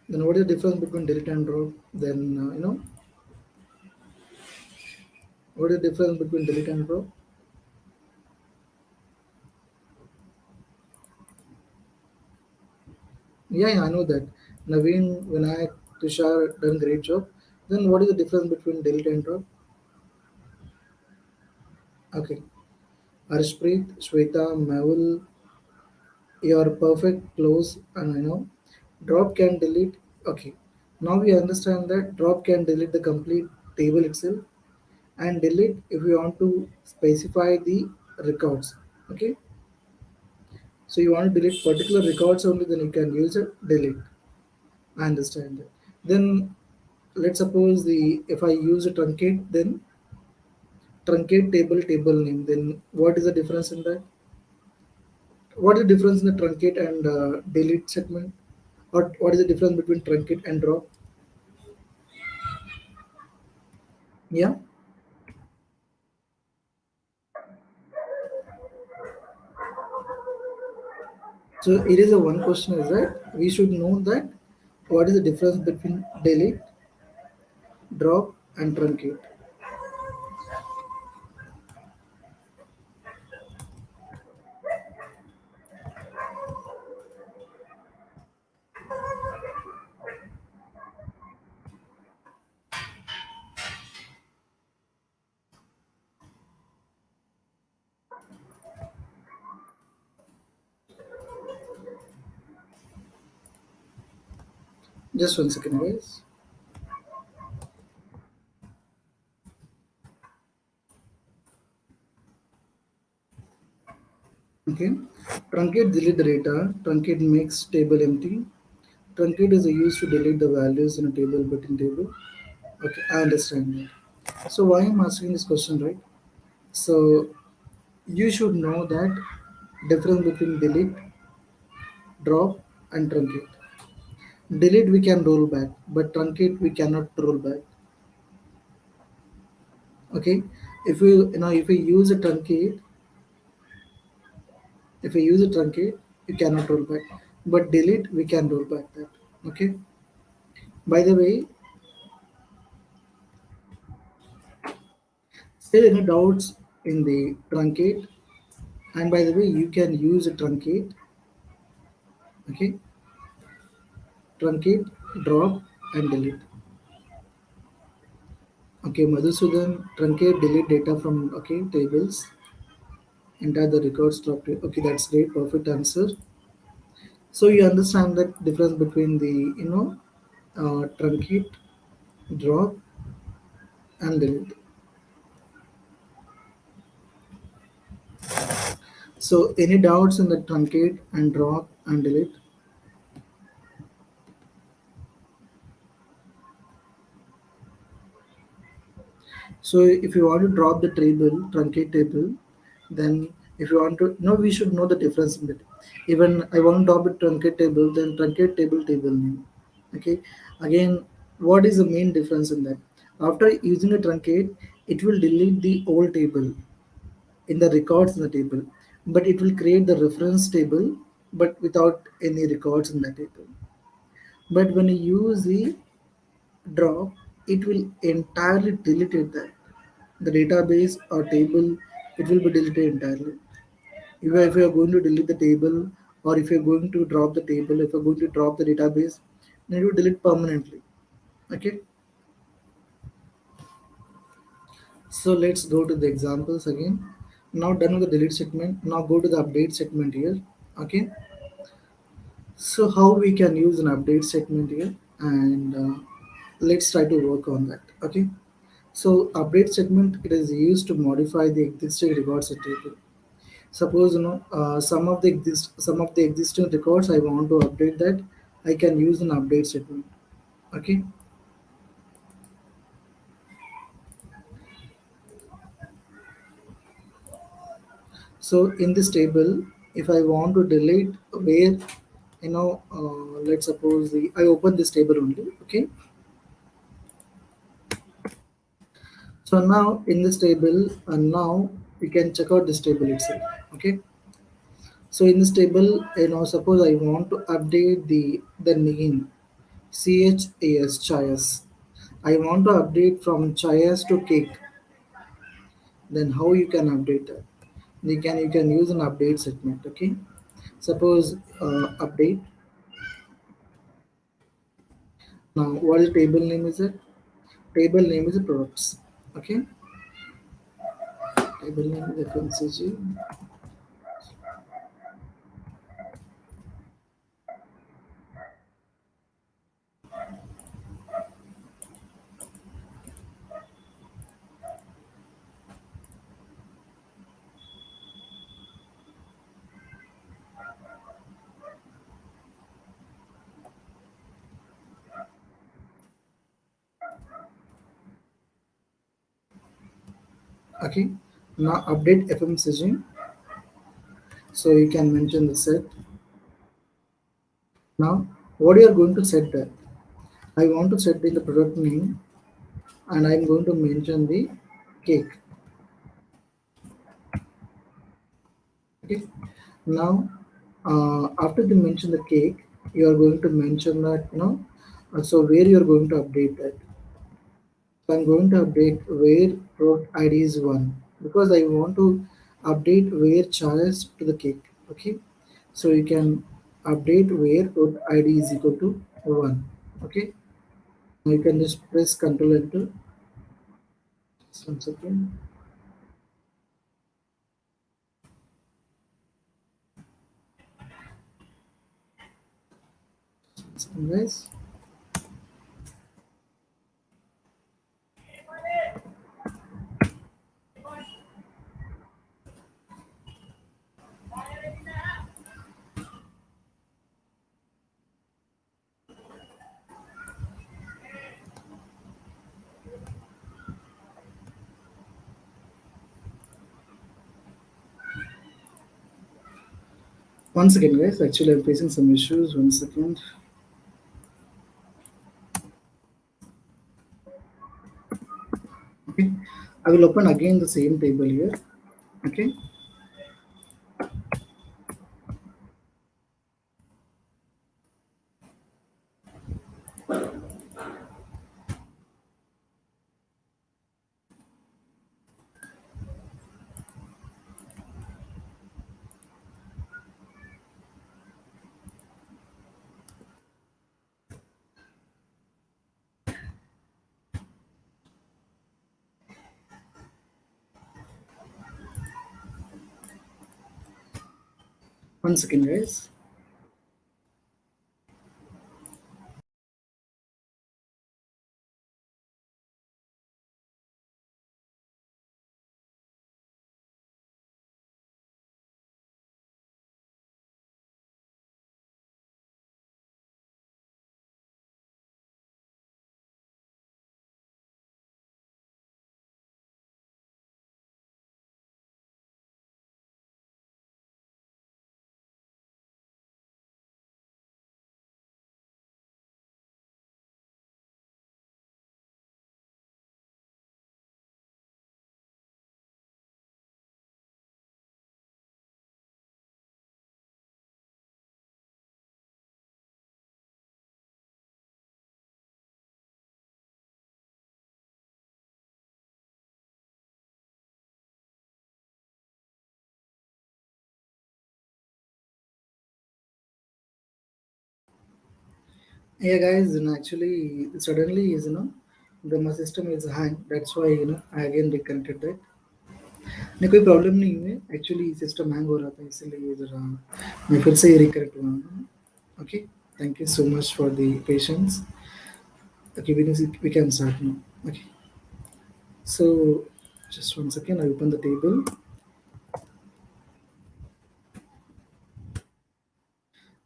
Then what is the difference between delete and drop? Then what is the difference between delete and drop? Yeah, I know that. Naveen, Vinayak, Tushar done great job. Then what is the difference between delete and drop? Okay. Arshpreet, Shweta, Mavil, you are perfect, close, and drop can delete. Okay. Now we understand that drop can delete the complete table itself, and delete if you want to specify the records. Okay. So you want to delete particular records only, then you can use it delete. I understand that. Then let's suppose the if I use a truncate, then truncate table name. Then what is the difference in that? What is the difference in the truncate and delete segment? Or what is the difference between truncate and drop? Yeah. So it is a one question is that we should know that what is the difference between delete, drop, and truncate. Just 1 second, guys. Okay. Truncate delete the data. Truncate makes table empty. Truncate is used to delete the values in a table between table. Okay, I understand that. So why I'm asking this question, right? So you should know that difference between delete, drop, and truncate. Delete we can roll back, but truncate we cannot roll back. Okay, if we use a truncate, if we use a truncate, you cannot roll back. But delete we can roll back that. Okay. By the way, still any doubts in the truncate? And by the way, you can use a truncate. Okay, truncate, drop, and delete. Okay, Madhusudan, truncate, delete data from tables, enter the records drop. Okay, that's great, perfect answer. So you understand that difference between the truncate, drop, and delete. So any doubts in the truncate and drop and delete? So if you want to drop the table, truncate table, then if you want to, no, we should know the difference in it. Even I want to drop a truncate table, then truncate table name. Okay. Again, what is the main difference in that? After using a truncate, it will delete the old table in the records in the table, but it will create the reference table, but without any records in the table. But when you use the drop, it will entirely delete it that the database or table, it will be deleted entirely. If you are going to delete the table, or if you're going to drop the table, if you're going to drop the database, then it will delete permanently. Okay. So let's go to the examples again. Now done with the delete segment. Now go to the update segment here. Okay. So how we can use an update segment here, and let's try to work on that. Okay. So update segment, it is used to modify the existing records at table. Suppose some of the existing records I want to update that, I can use an update segment. Okay. So in this table, if I want to delete where let's suppose I open this table only. Okay. So now in this table, and now you can check out this table itself. Okay, so in this table, suppose I want to update the name chas chayas. I want to update from chayas to cake. Then how you can update that? You can use an update segment. Okay, suppose update. Now what is the table name? Is it table name is products? Okay, table name is FMCG. Okay, now update FMCG. So you can mention the set. Now what you are going to set there? I want to set in the product name, and I'm going to mention the cake. Okay. Now, after they mention the cake, you are going to mention that, so where you are going to update that. So I'm going to update where product ID is 1 because I want to update where charges to the cake. Okay. So you can update where product ID is equal to 1. Okay. Now you can just press Control Enter. Just one second. Guys. Once again, guys, actually, I'm facing some issues. 1 second. Okay, I will open again the same table here. Okay, 1 second, guys. Yeah, guys, actually, suddenly is the my system is hang. That's why I again reconnected that. नहीं कोई problem नहीं है actually system hang हो रहा था इसीलिए जरा मैं फिर से रिकनेक्ट हुआ हूँ. Okay, thank you so much for the patience. Okay, we can start now. Okay, so just 1 second. I open the table.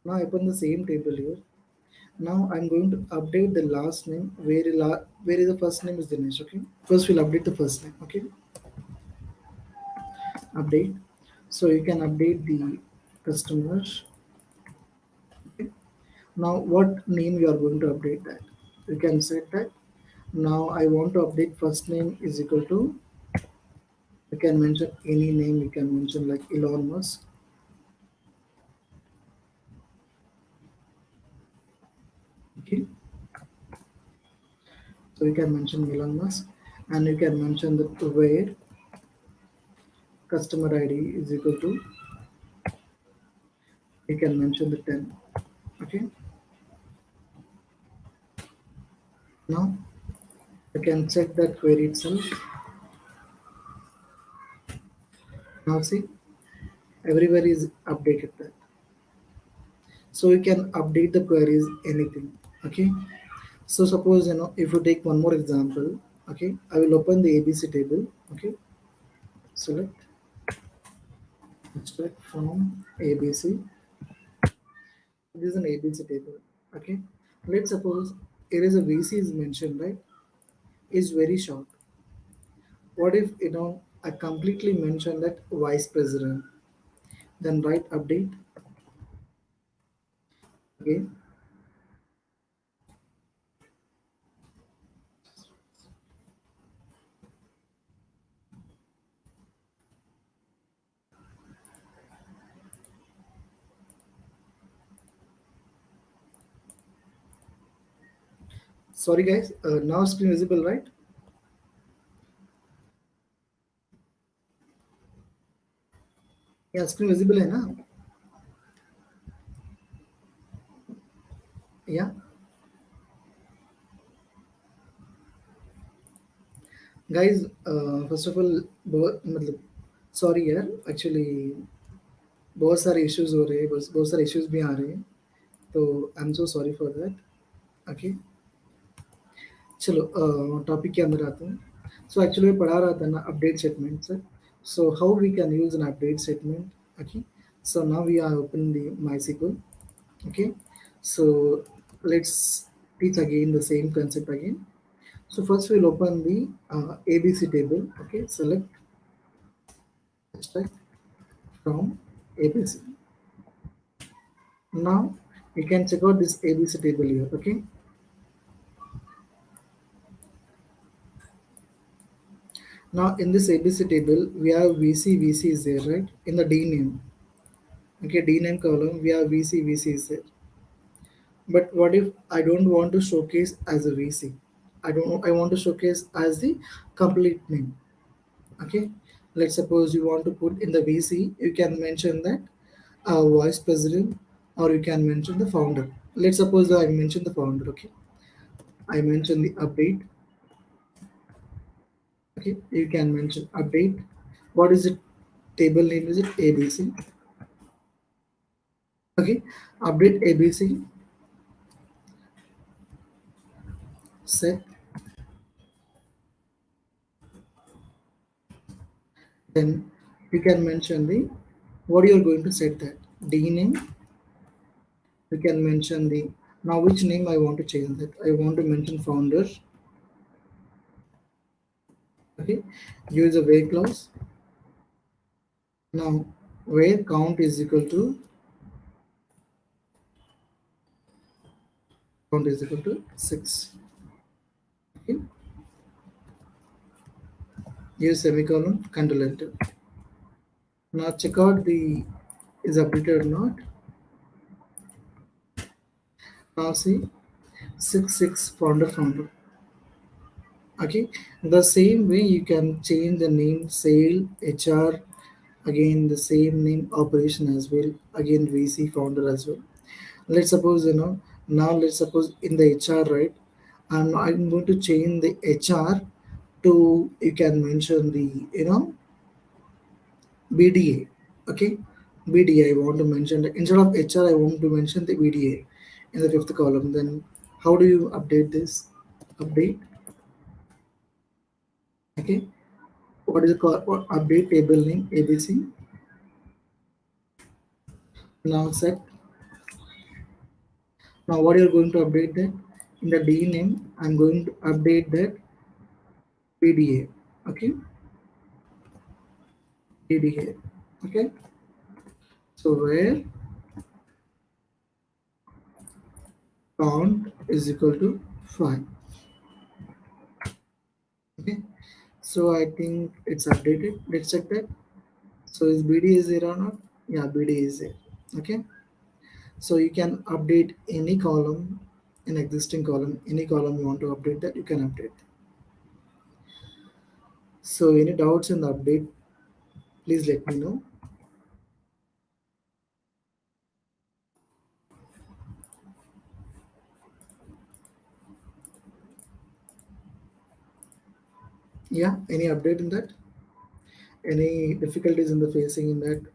Now I open the same table here. Now I'm going to update the last name where is the first name is Dinesh. Okay, first we'll update the first name. Okay, update. So you can update the customer. Okay. Now what name you are going to update that? You can set that. Now I want to update first name is equal to You can mention any name. You can mention like Elon Musk. Okay, so you can mention Elon Musk, and you can mention the where customer ID is equal to. You can mention the 10. Okay, now you can check that query itself. Now see, everywhere is updated that. So you can update the queries anything. Okay, so suppose if you take one more example. Okay, I will open the ABC table. Okay, select extract from ABC. This is an ABC table. Okay, let's suppose here is a VC is mentioned, right? Is very short. What if I completely mention that vice president, then write update again. Sorry guys, now screen visible, right? Yeah, screen visible है ना? Yeah, guys, first of all, मतलब sorry यार, actually बहुत सारे issues हो रहे हैं, बस बहुत सारे इश्यूज भी आ रहे हैं, तो I am so sorry for that. Okay, चलो टॉपिक के अंदर आते हैं. सो एक्चुअली मैं पढ़ा रहा था ना अपडेट स्टेटमेंट से. So how we can use an update statement. Okay, so now we are opening the MySQL. Okay, so let's teach again the same concept again. So first we'll open the ABC table. Okay, select extract from ABC. Now you can check out this ABC table here. Okay, now in this ABC table we have VC is there, right? In the D name. Okay, D name column we have VC is there. But what if I don't want to showcase as a VC? I don't know. I want to showcase as the complete name. Okay, let's suppose you want to put in the VC, you can mention that vice president, or you can mention the founder. Let's suppose I mention the founder. Okay, I mention the update. Okay, you can mention update. What is it? Table name is it ABC. Okay, update ABC. Set. Then you can mention the what you are going to set that D name. You can mention the now which name I want to change that. I want to mention founder. Okay, use a where clause. Now where count is equal to 6. Okay, use semicolon, control enter. Now check out the is updated or not. Now see 6 founder. Okay, the same way you can change the name sale HR, again the same name operation as well, again VC founder as well. Let's suppose now let's suppose in the HR, right, I'm going to change the HR to, you can mention the BDA. Okay, BDA I want to mention instead of HR I want to mention the BDA in the fifth column. Then how do you update this? Update. Okay, what is it called? What update table name ABC. Now set. Now what you're going to update that in the D name, I'm going to update that PDA. Okay, PDA. Okay, so where count is equal to 5. Okay, So I think it's updated. Let's check that. So is BD is there or not? Yeah, BD is there. Okay. So you can update any column, an existing column, any column you want to update that you can update. So any doubts in the update, please let me know. Yeah, any update in that? Any difficulties in the facing in that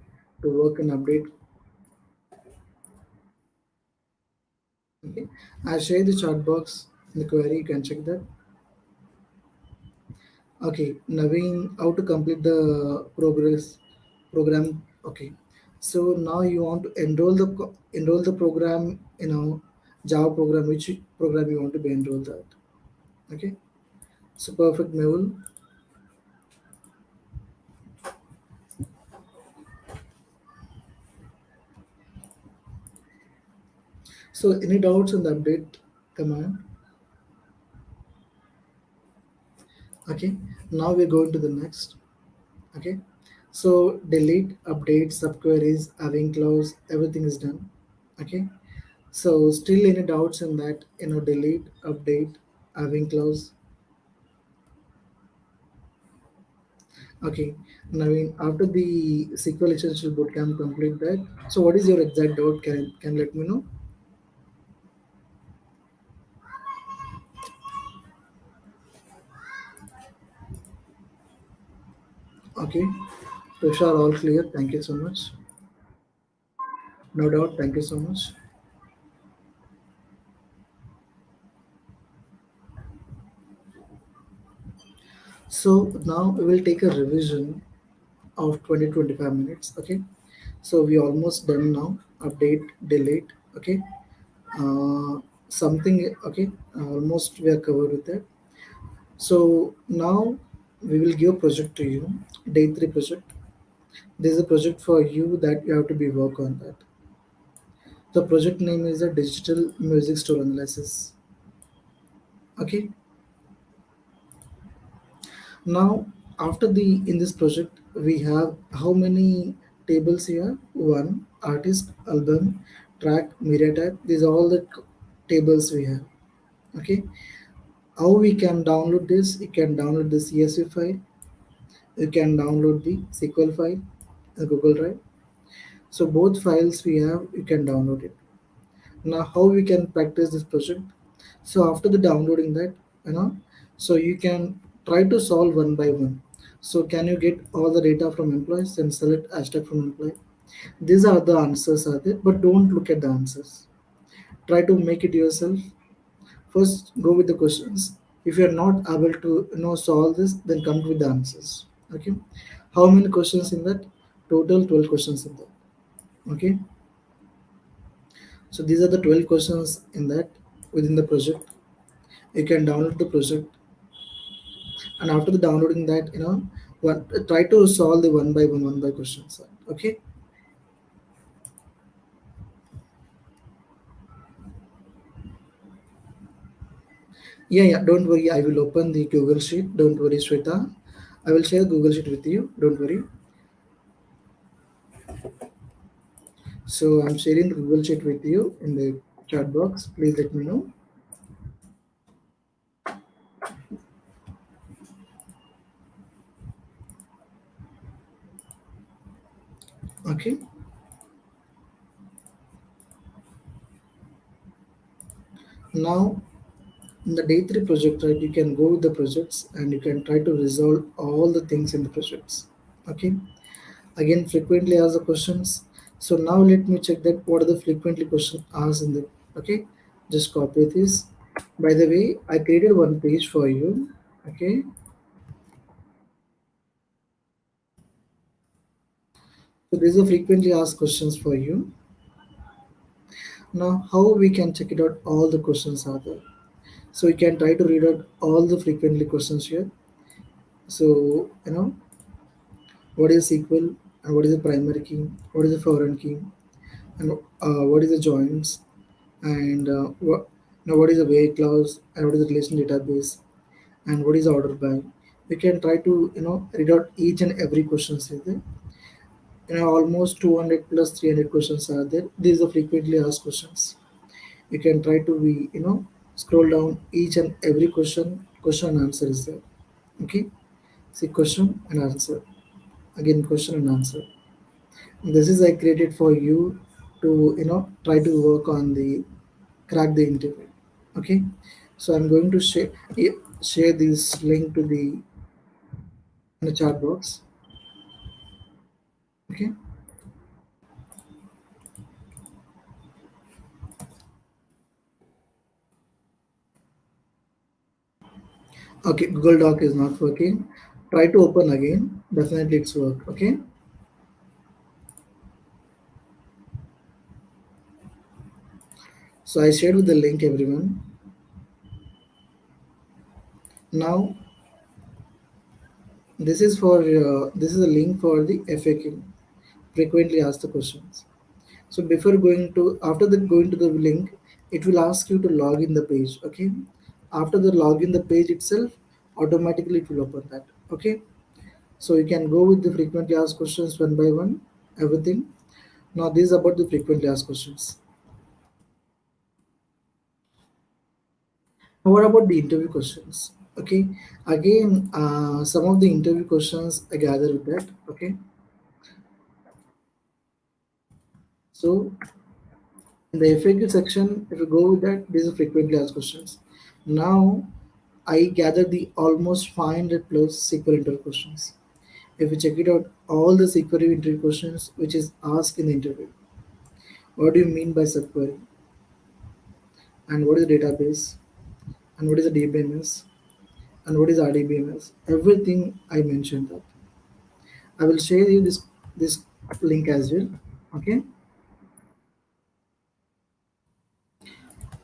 to work and update? Okay. I'll share the chat box in the query, you can check that. Okay, Naveen, how to complete the progress program? Okay, so now you want to enroll the program, Java program, which program you want to be enrolled at. Okay, so perfect, Mehul. So any doubts on the update command? Okay, now we're going to the next. Okay, so delete, update, subqueries, having clause, everything is done. Okay, so still any doubts in that? Delete, update, having clause. Okay, Naveen, after the SQL Essential Bootcamp complete that, so what is your exact doubt? Can you let me know? Okay, Tushar, all clear. Thank you so much. No doubt. Thank you so much. So now we will take a revision of 20-25 minutes. Okay, so we almost done now. Update, delete. Okay, something. Okay, almost we are covered with that. So now we will give a project to you. Day three project. There's a project for you that you have to be work on that. The project name is a digital music store analysis. Okay. Now after the in this project we have how many tables here? One artist, album, track, media type. These are all the tables we have. Okay. How we can download this? You can download the CSV file. You can download the SQL file, the Google Drive. So both files we have, you can download it. Now how we can practice this project? So after the downloading that, you know so you can try to solve one by one. So can you get all the data from employees and select hashtag from employee? These are the answers are there, but don't look at the answers. Try to make it yourself. First go with the questions. If you're not able to solve this, then come with the answers. Okay, how many questions in that? Total 12 questions in that. Okay, so these are the 12 questions in that within the project. You can download the project, and after the downloading that, try to solve the one by questions. Okay. Yeah, don't worry, I will open the Google sheet. Don't worry, Shweta, I will share Google sheet with you. Don't worry. So I'm sharing the Google sheet with you in the chat box. Please let me know. Okay, now in the day three project, right, you can go with the projects and you can try to resolve all the things in the projects. Okay, again frequently asked the questions. So now let me check that what are the frequently question asked in the. Okay, just copy this. By the way, I created one page for you. Okay, so these are frequently asked questions for you. Now how we can check it out? All the questions are there, so we can try to read out all the frequently questions here. So what is SQL, and what is the primary key, what is the foreign key, and what is the joins, and what is the where clause, and what is the relation database, and what is order by. We can try to read out each and every questions is there. Almost 200 plus 300 questions are there. These are frequently asked questions. You can try to be scroll down each and every question and answer is there. Okay, see question and answer, again question and answer. This is I created for you to try to work on the crack the interview. Okay, so I'm going to share this link to the chat box. Okay, okay, Google Doc is not working. Try to open again. Definitely it's work. Okay, so I shared with the link everyone. Now this is a link for the FAQ, frequently asked the questions. So before going to after the going to the link, it will ask you to log in the page. Okay, after the login the page itself, automatically it will open that. Okay, so you can go with the frequently asked questions one by one, everything. Now this is about the frequently asked questions. Now what about the interview questions? Okay, again, some of the interview questions I gather with that. Okay, so in the FAQ section, if you go with that, these are frequently asked questions. Now I gather the almost 500 plus SQL interview questions. If you check it out, all the SQL interview questions which is asked in the interview. What do you mean by subquery? And what is the database? And what is a DBMS? And what is RDBMS? Everything I mentioned that. I will share you this link as well. Okay.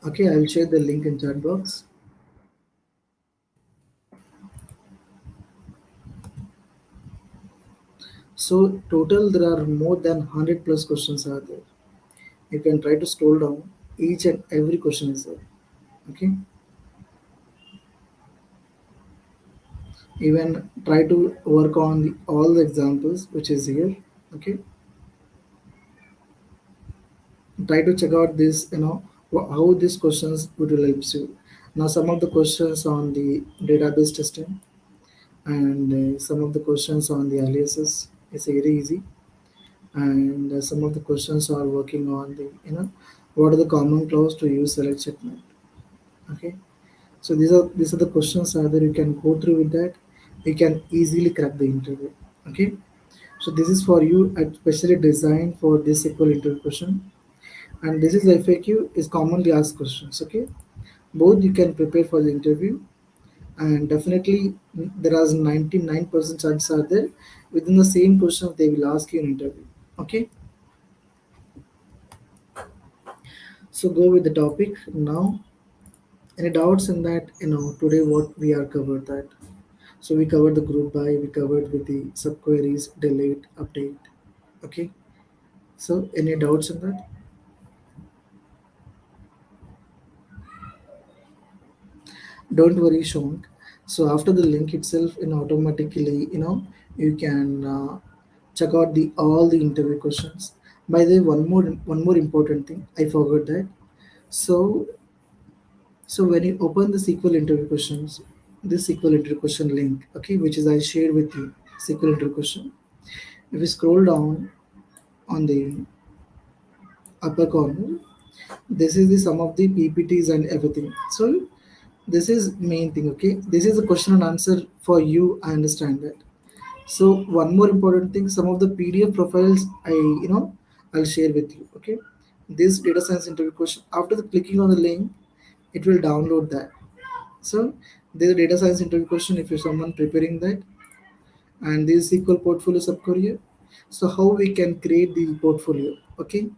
Okay, I will share the link in chat box. So total there are more than 100 plus questions are there. You can try to scroll down. Each and every question is there. Okay. Even try to work on all the examples which is here. Okay, try to check out this how these questions would will help you. Now some of the questions on the database testing, and some of the questions on the aliases is very easy, and some of the questions are working on the what are the common clause to use select statement. Okay, so these are the questions that you can go through with that. You can easily crack the interview. Okay, so this is for you, especially designed for this SQL interview question. And this is the FAQ is commonly asked questions. Okay, both you can prepare for the interview, and definitely there are 99% chances are there within the same questions they will ask you in interview. Okay, so go with the topic now. Any doubts in that? Today what we are covered that. So we covered the group by, we covered with the subqueries, delete, update. Okay, so any doubts in that? Don't worry, Shonk. So after the link itself, automatically, you can check out the all the interview questions. By the way, one more important thing, I forgot that. So when you open the SQL interview questions, this SQL interview question link, okay, which is I shared with you, SQL interview question. If you scroll down on the upper corner, this is the sum of the PPTs and everything. So this is main thing. Okay, this is a question and answer for you. I understand that. So one more important thing, some of the PDF profiles I'll share with you. Okay, this data science interview question, after the clicking on the link, it will download that. So there's a data science interview question if you're someone preparing that, and this SQL portfolio subquery. So how we can create the portfolio? Okay,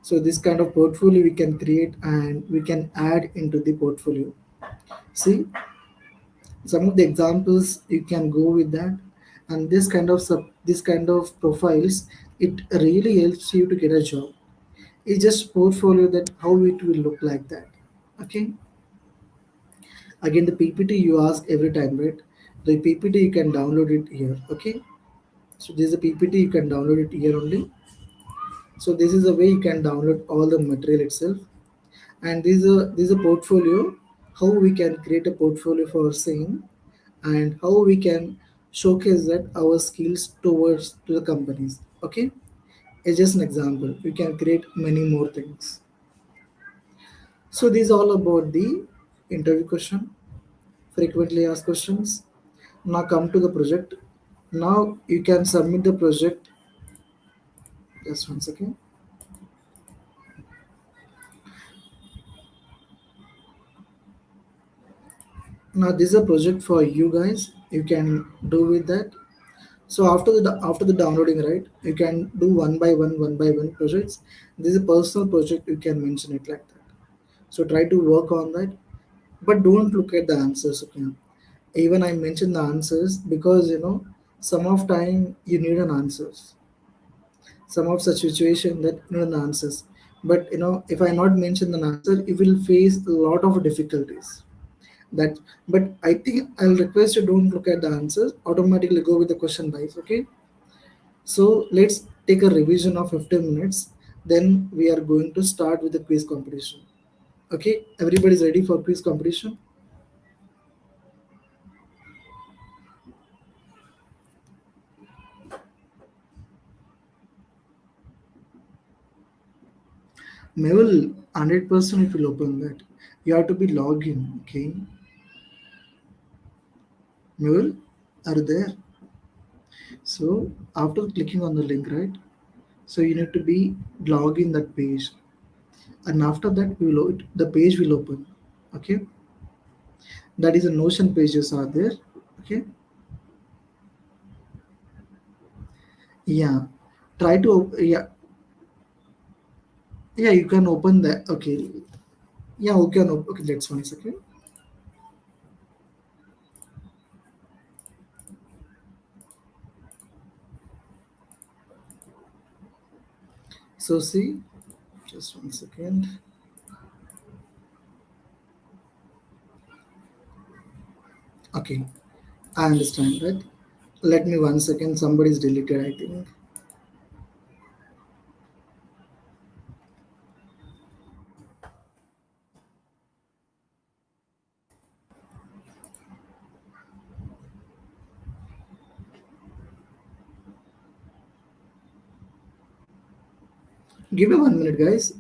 so this kind of portfolio we can create and we can add into the portfolio. See, some of the examples you can go with that, and this kind of profiles, it really helps you to get a job. It's just portfolio that how it will look like that. Okay, again the PPT you ask every time, right? The PPT you can download it here. Okay, so this is a PPT, you can download it here only. So this is the way you can download all the material itself. And this is a portfolio, how we can create a portfolio for same, and how we can showcase that our skills towards to the companies. Okay, it's just an example, we can create many more things. So this is all about the interview question, frequently asked questions. Now come to the project. Now you can submit the project. Just one second. Now this is a project for you guys, you can do with that. So after the downloading, right, you can do one by one projects. This is a personal project, you can mention it like that. So try to work on that, but don't look at the answers. Okay, even I mentioned the answers because some of time you need an answers, some of such situation that you need an answers. But if I not mention an answer, you will face a lot of difficulties. That, but I think I'll request you, don't look at the answers, automatically go with the question wise. Okay, so let's take a revision of 15 minutes. Then we are going to start with the quiz competition. Okay, everybody's ready for quiz competition? Mabel, 100% it will open that. You have to be logged in. Okay, Mabel, are you there? So after clicking on the link, right? So you need to be log in that page, and after that the page will open. Okay, that is a Notion pages are there. Okay, yeah, try to yeah, yeah, you can open that. Okay, yeah, okay, no, okay, that's 1 second. So see, just 1 second. Okay, I understand that. Let me 1 second. Somebody's deleted, I think. Give me 1 minute, guys.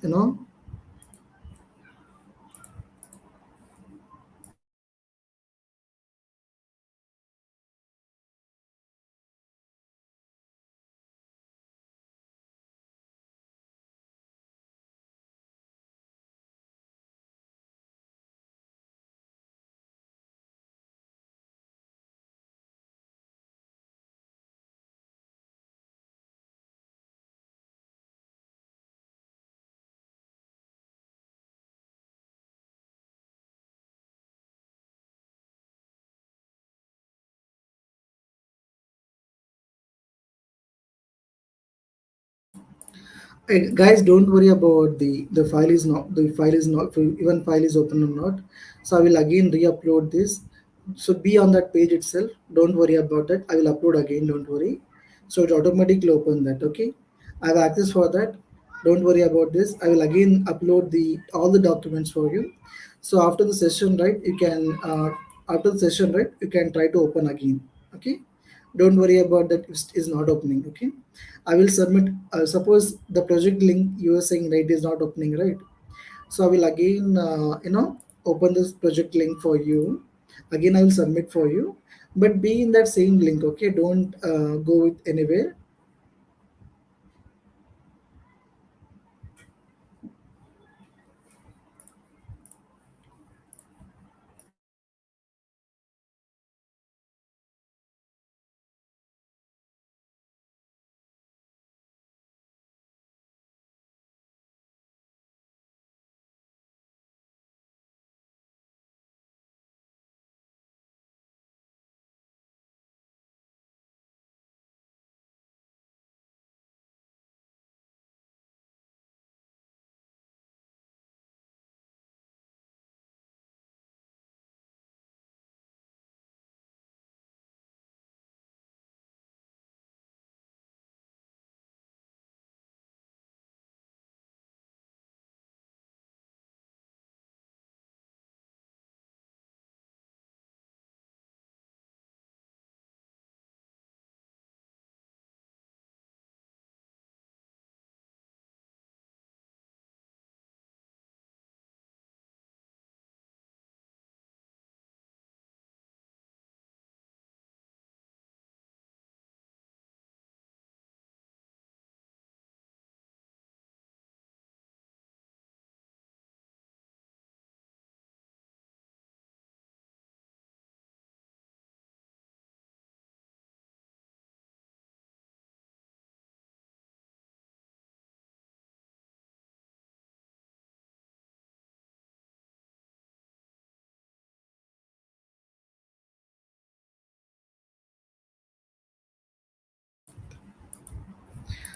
Guys, don't worry about the file is not, the file is not, even file is open or not. So I will again re-upload this. So be on that page itself, don't worry about that, I will upload again, don't worry. So it automatically open that. Okay, I have access for that, don't worry about this. I will again upload the all the documents for you. So after the session, right, you can after the session, right, you can try to open again. Okay, don't worry about that, is not opening. Okay, I will submit. Suppose the project link you are saying, right, is not opening, right? So I will again open this project link for you. Again I will submit for you, but be in that same link. Okay, don't go with anywhere.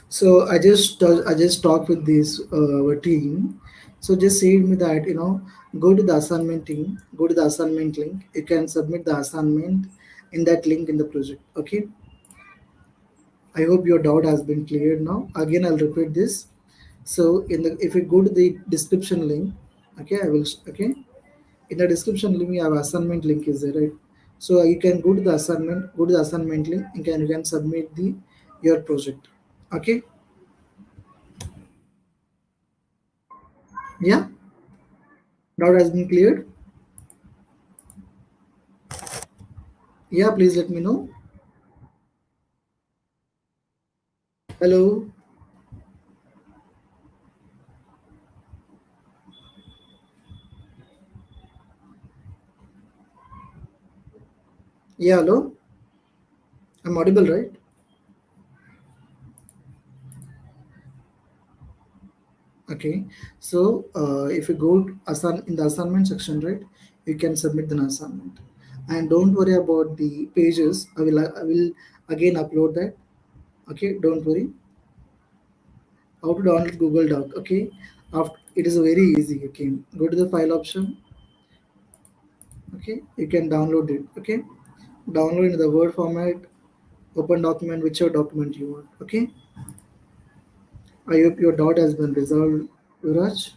So I just talked with this our team. So just said me that go to the assignment team, go to the assignment link. You can submit the assignment in that link in the project. Okay. I hope your doubt has been cleared now. Again, I'll repeat this. So in the if you go to the description link, okay, okay. In the description link, you have assignment link is there, right? So you can go to the assignment, go to the assignment link, and you can submit the your project. Okay. Yeah. Doubt has been cleared. Yeah, please let me know. Hello. Yeah, hello. I'm audible, right? Okay. So if you go to in the assignment section, right, you can submit the assignment, and don't worry about the pages. I will again upload that. Okay, don't worry. How to download Google Doc? Okay, after it is very easy. Okay, go to the file option. Okay, you can download it. Okay, download in the Word format, open document, whichever document you want. Okay, I hope your doubt has been resolved, Viraj.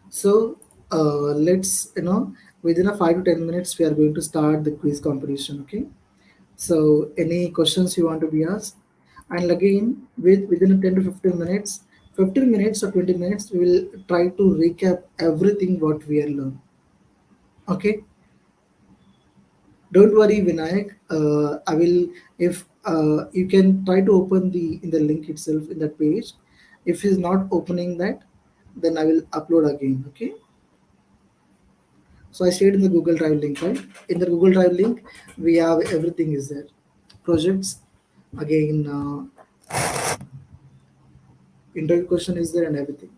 So let's within a 5 to 10 minutes we are going to start the quiz competition. Okay. So any questions you want to be asked, and again within a 10 to 15 minutes, 15 minutes or 20 minutes, we will try to recap everything what we have learned. Okay. Don't worry, Vinayak. I will if you can try to open the in the link itself in that page. If he's not opening that, then I will upload again. Okay. So I shared in the Google Drive link, right? In the Google Drive link, we have everything is there. Projects, again, interview question is there and everything.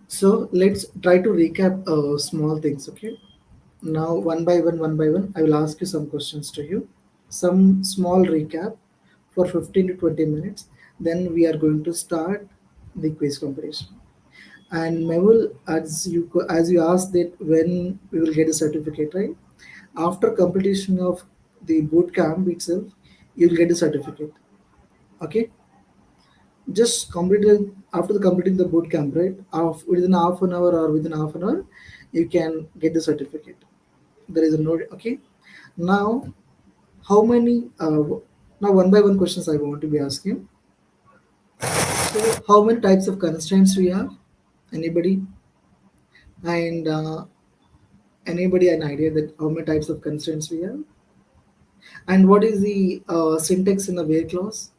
So let's try to recap small things, okay? Now, one by one, I will ask you some questions to you. Some small recap for 15 to 20 minutes. Then we are going to start the quiz competition. And Mehul, as you asked that when we will get a certificate, right? After completion of the boot camp itself, you'll get a certificate. Okay, just completed after the completing the boot camp, right? Within half an hour or within half an hour, you can get the certificate. There is a no. Okay, now how many? Now one by one questions I want to be asking. So how many types of constraints we have? Anybody? And anybody an idea that how many types of constraints we have? And what is the syntax in the where clause?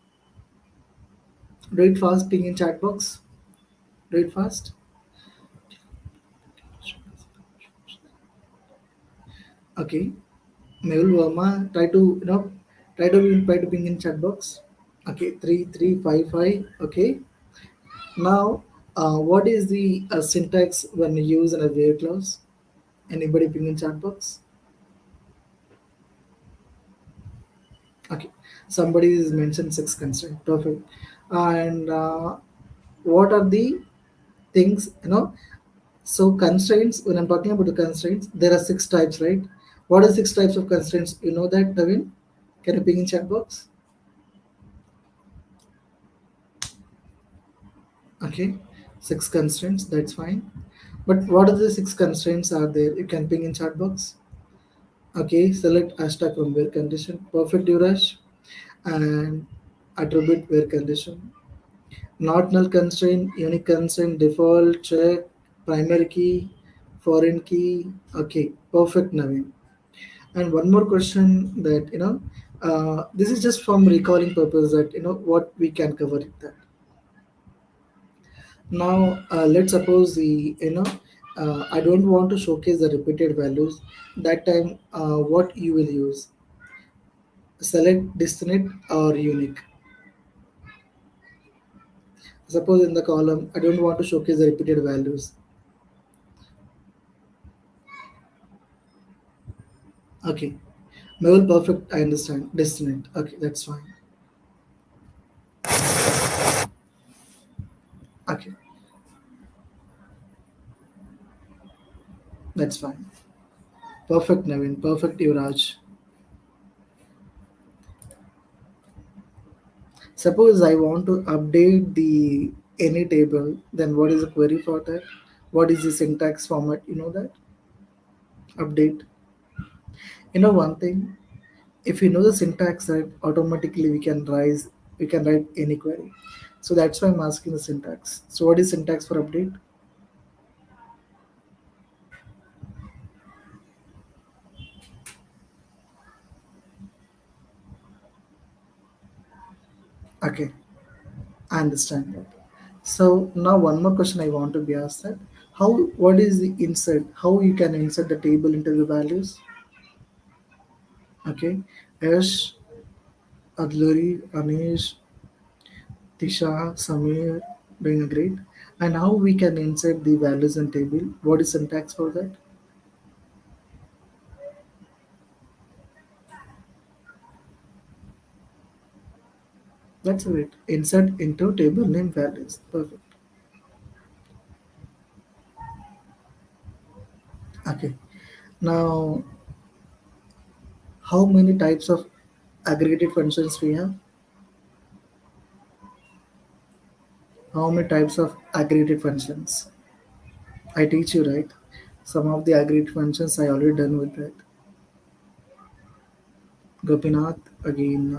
Do it fast, ping in chat box. Do it fast. Okay. Mehul Verma, try to ping in chat box. Okay, 3355. Okay. Now, what is the syntax when you use an where clause? Anybody ping in chat box? Okay. Somebody is mentioned six constraint. Perfect. And what are the things, So constraints, when I'm talking about the constraints, there are six types, right? What are six types of constraints? You know that, Davin? Can you ping in chat box? Okay, six constraints, that's fine. But what are the six constraints are there? You can ping in chat box. Okay, select hashtag from where condition. Perfect, Yuvraj. And attribute where condition. Not null constraint, unique constraint, default, check, primary key, foreign key. Okay, perfect, Naveen. And one more question that this is just from recalling purpose that what we can cover it that. Now let's suppose the I don't want to showcase the repeated values. That time, what you will use? Select distinct or unique. Suppose in the column I don't want to showcase the repeated values. Okay. Well, perfect. I understand. Destinate. Okay, that's fine. Okay, that's fine. Perfect, Navin. Perfect, Yuvraj. Suppose I want to update the any table, then what is the query for that? What is the syntax format? You know that? Update. You know one thing? If you know the syntax, right, automatically we can write any query. So that's why I'm asking the syntax. So what is syntax for update? Okay, I understand that. So now one more question I want to be asked that how what is the insert? How you can insert the table into the values? Okay, Ash, Adluri, Anish, Tisha, Samir, doing great. And how we can insert the values in table? What is syntax for that? That's it. Insert into table name values. Perfect. Okay. Now, how many types of aggregated functions we have? How many types of aggregated functions? I teach you, right? Some of the aggregated functions I already done with that. Gopinath again.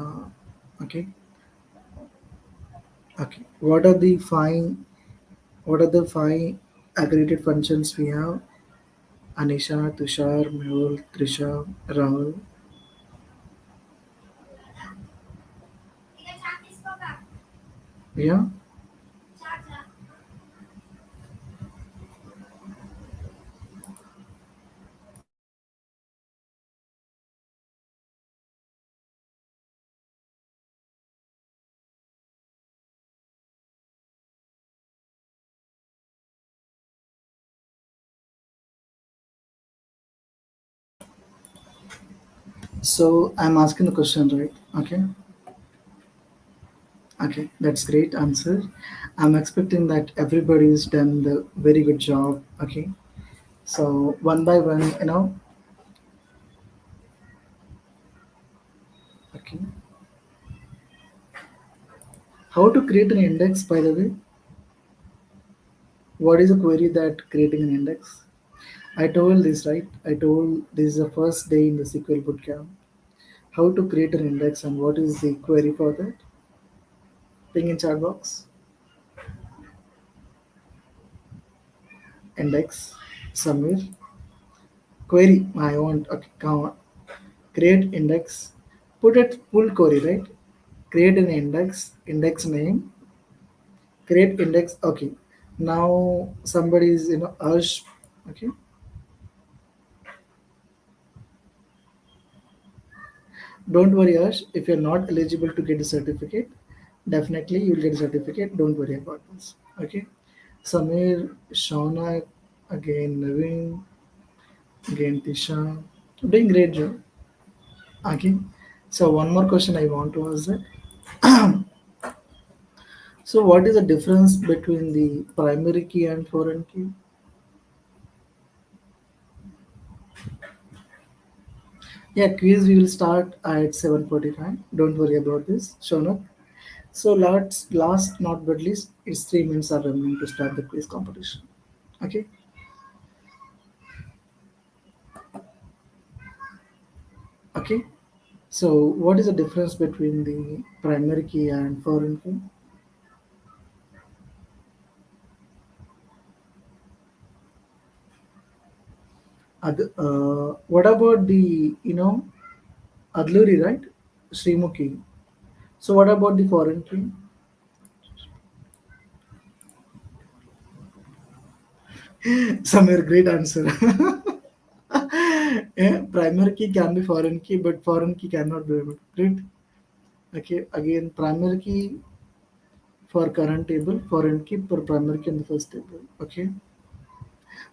Okay. Okay. What are the five aggregated functions we have? Anisha, Tushar, Mehul, Trisha, Rahul. Yeah. So I'm asking the question, right? Okay. Okay. That's great answer. I'm expecting that everybody's done the very good job. Okay. So one by one, okay. How to create an index, by the way? What is a query that creating an index? I told this, right? I told this is the first day in the SQL bootcamp. How to create an index and what is the query for that? Ping in chat box. Index. Samir. Query. I want. Okay, come on. Create index. Put it full query, right? Create an index. Index name. Create index. Okay. Now somebody is Ash. Okay. Don't worry, Ash. If you're not eligible to get a certificate, definitely you'll get a certificate. Don't worry about this. Okay. Samir, Shauna, again Naveen, again Tisha. Doing great job. Okay. So one more question I want to ask that. So what is the difference between the primary key and foreign key? Yeah, quiz we will start at 7:45. Don't worry about this, Shaunak. So last not but least, it's 3 minutes are remaining to start the quiz competition. Okay. Okay. So what is the difference between the primary key and foreign key? What about the Adluri, right? Srimuki. So what about the foreign key? Samir, great answer. Yeah, primary key can be foreign key, but foreign key cannot be able. Great. Okay, again, primary key for current table, foreign key for primary key in the first table. Okay,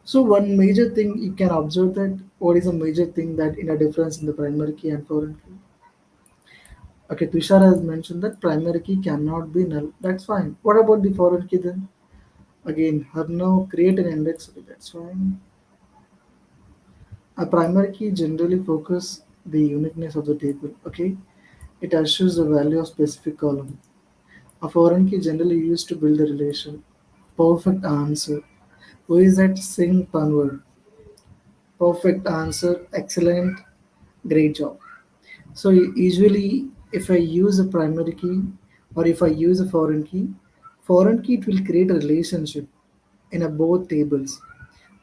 So one major thing you can observe that what is a major thing that in a difference in the primary key and foreign key. Okay, Tushar has mentioned that primary key cannot be null. That's fine. What about the foreign key then? Again, her now create an index. Okay, that's fine. A primary key generally focus the uniqueness of the table. Okay, it assures the value of specific column. A foreign key generally used to build a relation. Perfect answer. Who is that? Singh Panwar. Perfect answer. Excellent. Great job. So usually, if I use a primary key or if I use a foreign key it will create a relationship in a both tables.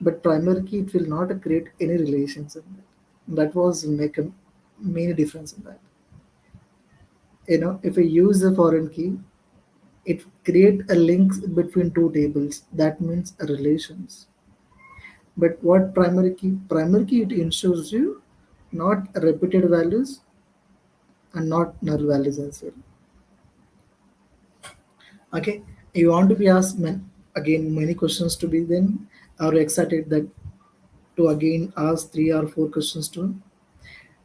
But primary key it will not create any relations in that. That was make a main difference in that. If I use a foreign key, it create a link between two tables. That means a relations. But what primary key? Primary key it ensures you not repeated values and not null values as well. Okay, you want to be asked again many questions to be then. Are you excited that to again ask 3 or 4 questions to?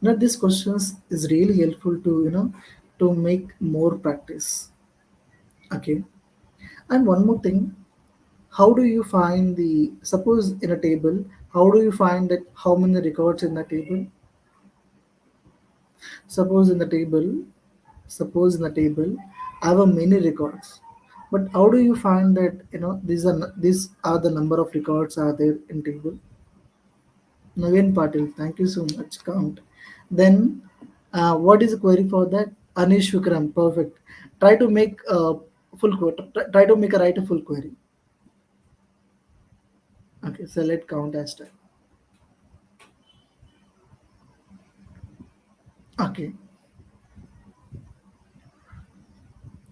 Now these questions is really helpful to to make more practice. Okay, and one more thing, how do you find the suppose in a table? How do you find that how many records in the table? Suppose in the table, suppose in the table, I have a many records. But how do you find that these are the number of records are there in table? Naveen Patil, thank you so much. Count. Then, what is the query for that? Anish Vikram, perfect. Try to make a full query. Try to make a write a full query. Okay, so let count as time. Okay,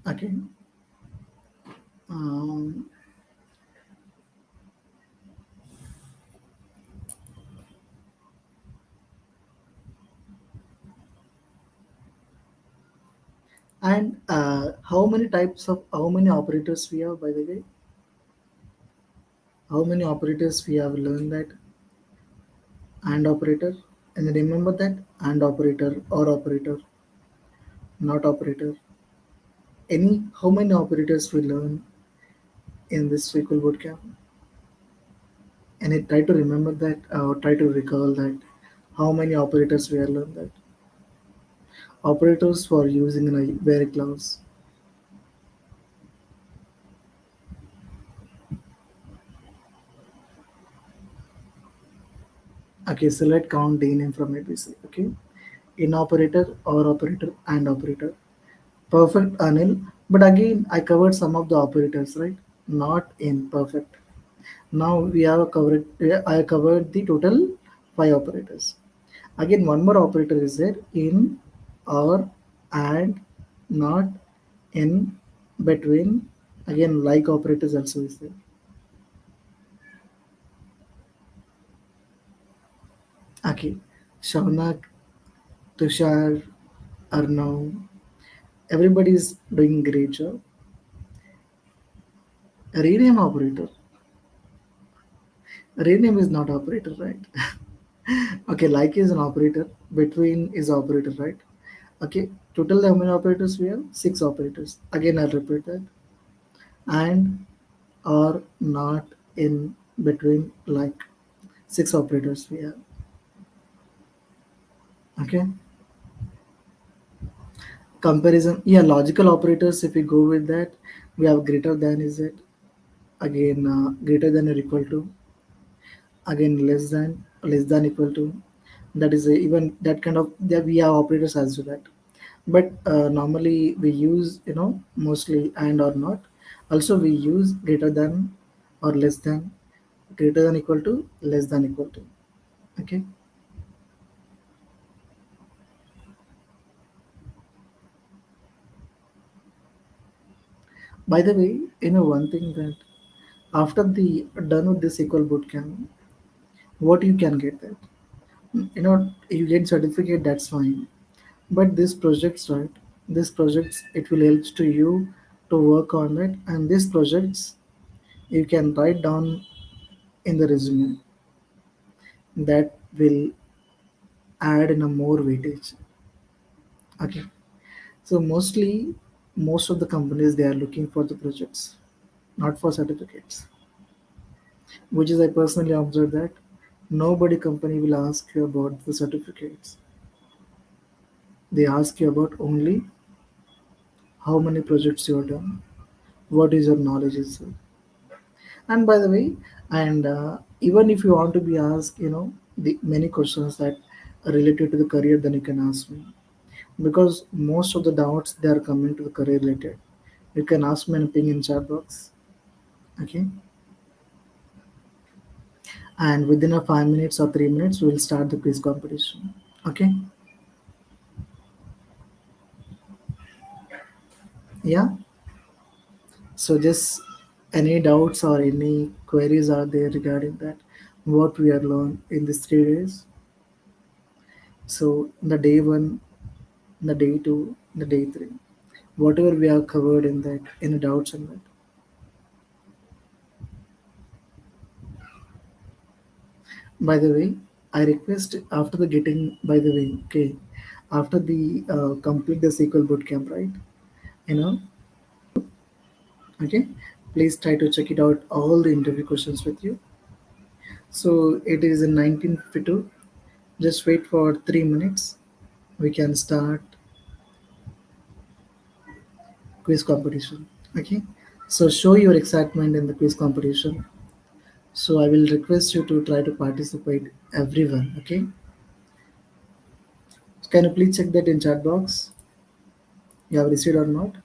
okay. Um, and how many operators we have by the way? How many operators we have learned that and operator? And remember that and operator or operator, not operator. Any how many operators we learn in this SQL bootcamp? And I try to remember that or try to recall that how many operators we have learned that. Operators for using in a very clause. Okay, select count D name from ABC. Okay. In operator or operator and operator. Perfect Anil. But again I covered some of the operators, right? Not in perfect. Now we have covered I covered the total 5 operators. Again one more operator is there in or and not in between. Again like operators also is there. Okay. Shaunak, Tushar, Arnav, everybody is doing great job. Rename operator. Rename is not operator, right? Okay, like is an operator. Between is operator, right? Okay, total how many operators we have? 6 operators. Again, I'll repeat that. And or not in between like 6 operators we have. Okay. Comparison. Yeah, logical operators. If we go with that, we have greater than is it again greater than or equal to again less than equal to that is even that kind of that we have operators as to that. But normally we use mostly and or not. Also we use greater than or less than, greater than equal to, less than equal to. Okay. By the way, one thing that after the done with this SQL bootcamp, what you can get that you get certificate, that's fine. But this projects, right, this projects it will help to you to work on it, and these projects you can write down in the resume that will add in a more weightage. Okay. So mostly, most of the companies they are looking for the projects, not for certificates. Which is I personally observed that nobody company will ask you about the certificates. They ask you about only how many projects you have done, what is your knowledge is. And by the way, and even if you want to be asked, the many questions that are related to the career, then you can ask me because most of the doubts they are coming to the career related. You can ask me anything in chat box. Okay, and within a 5 minutes or 3 minutes, we will start the quiz competition. Okay, yeah. So just any doubts or any queries are there regarding that what we are learned in these 3 days. So the day one, the day two, the day three, whatever we have covered in that, any doubts on that. By the way, I request after the getting. By the way, okay, after the complete the SQL bootcamp, right? You know, okay. Please try to check it out. All the interview questions with you. So it is in 1952. Just wait for 3 minutes. We can start quiz competition. Okay. So show your excitement in the quiz competition. So I will request you to try to participate, everyone. Okay. Can you please check that in chat box? You have received or not?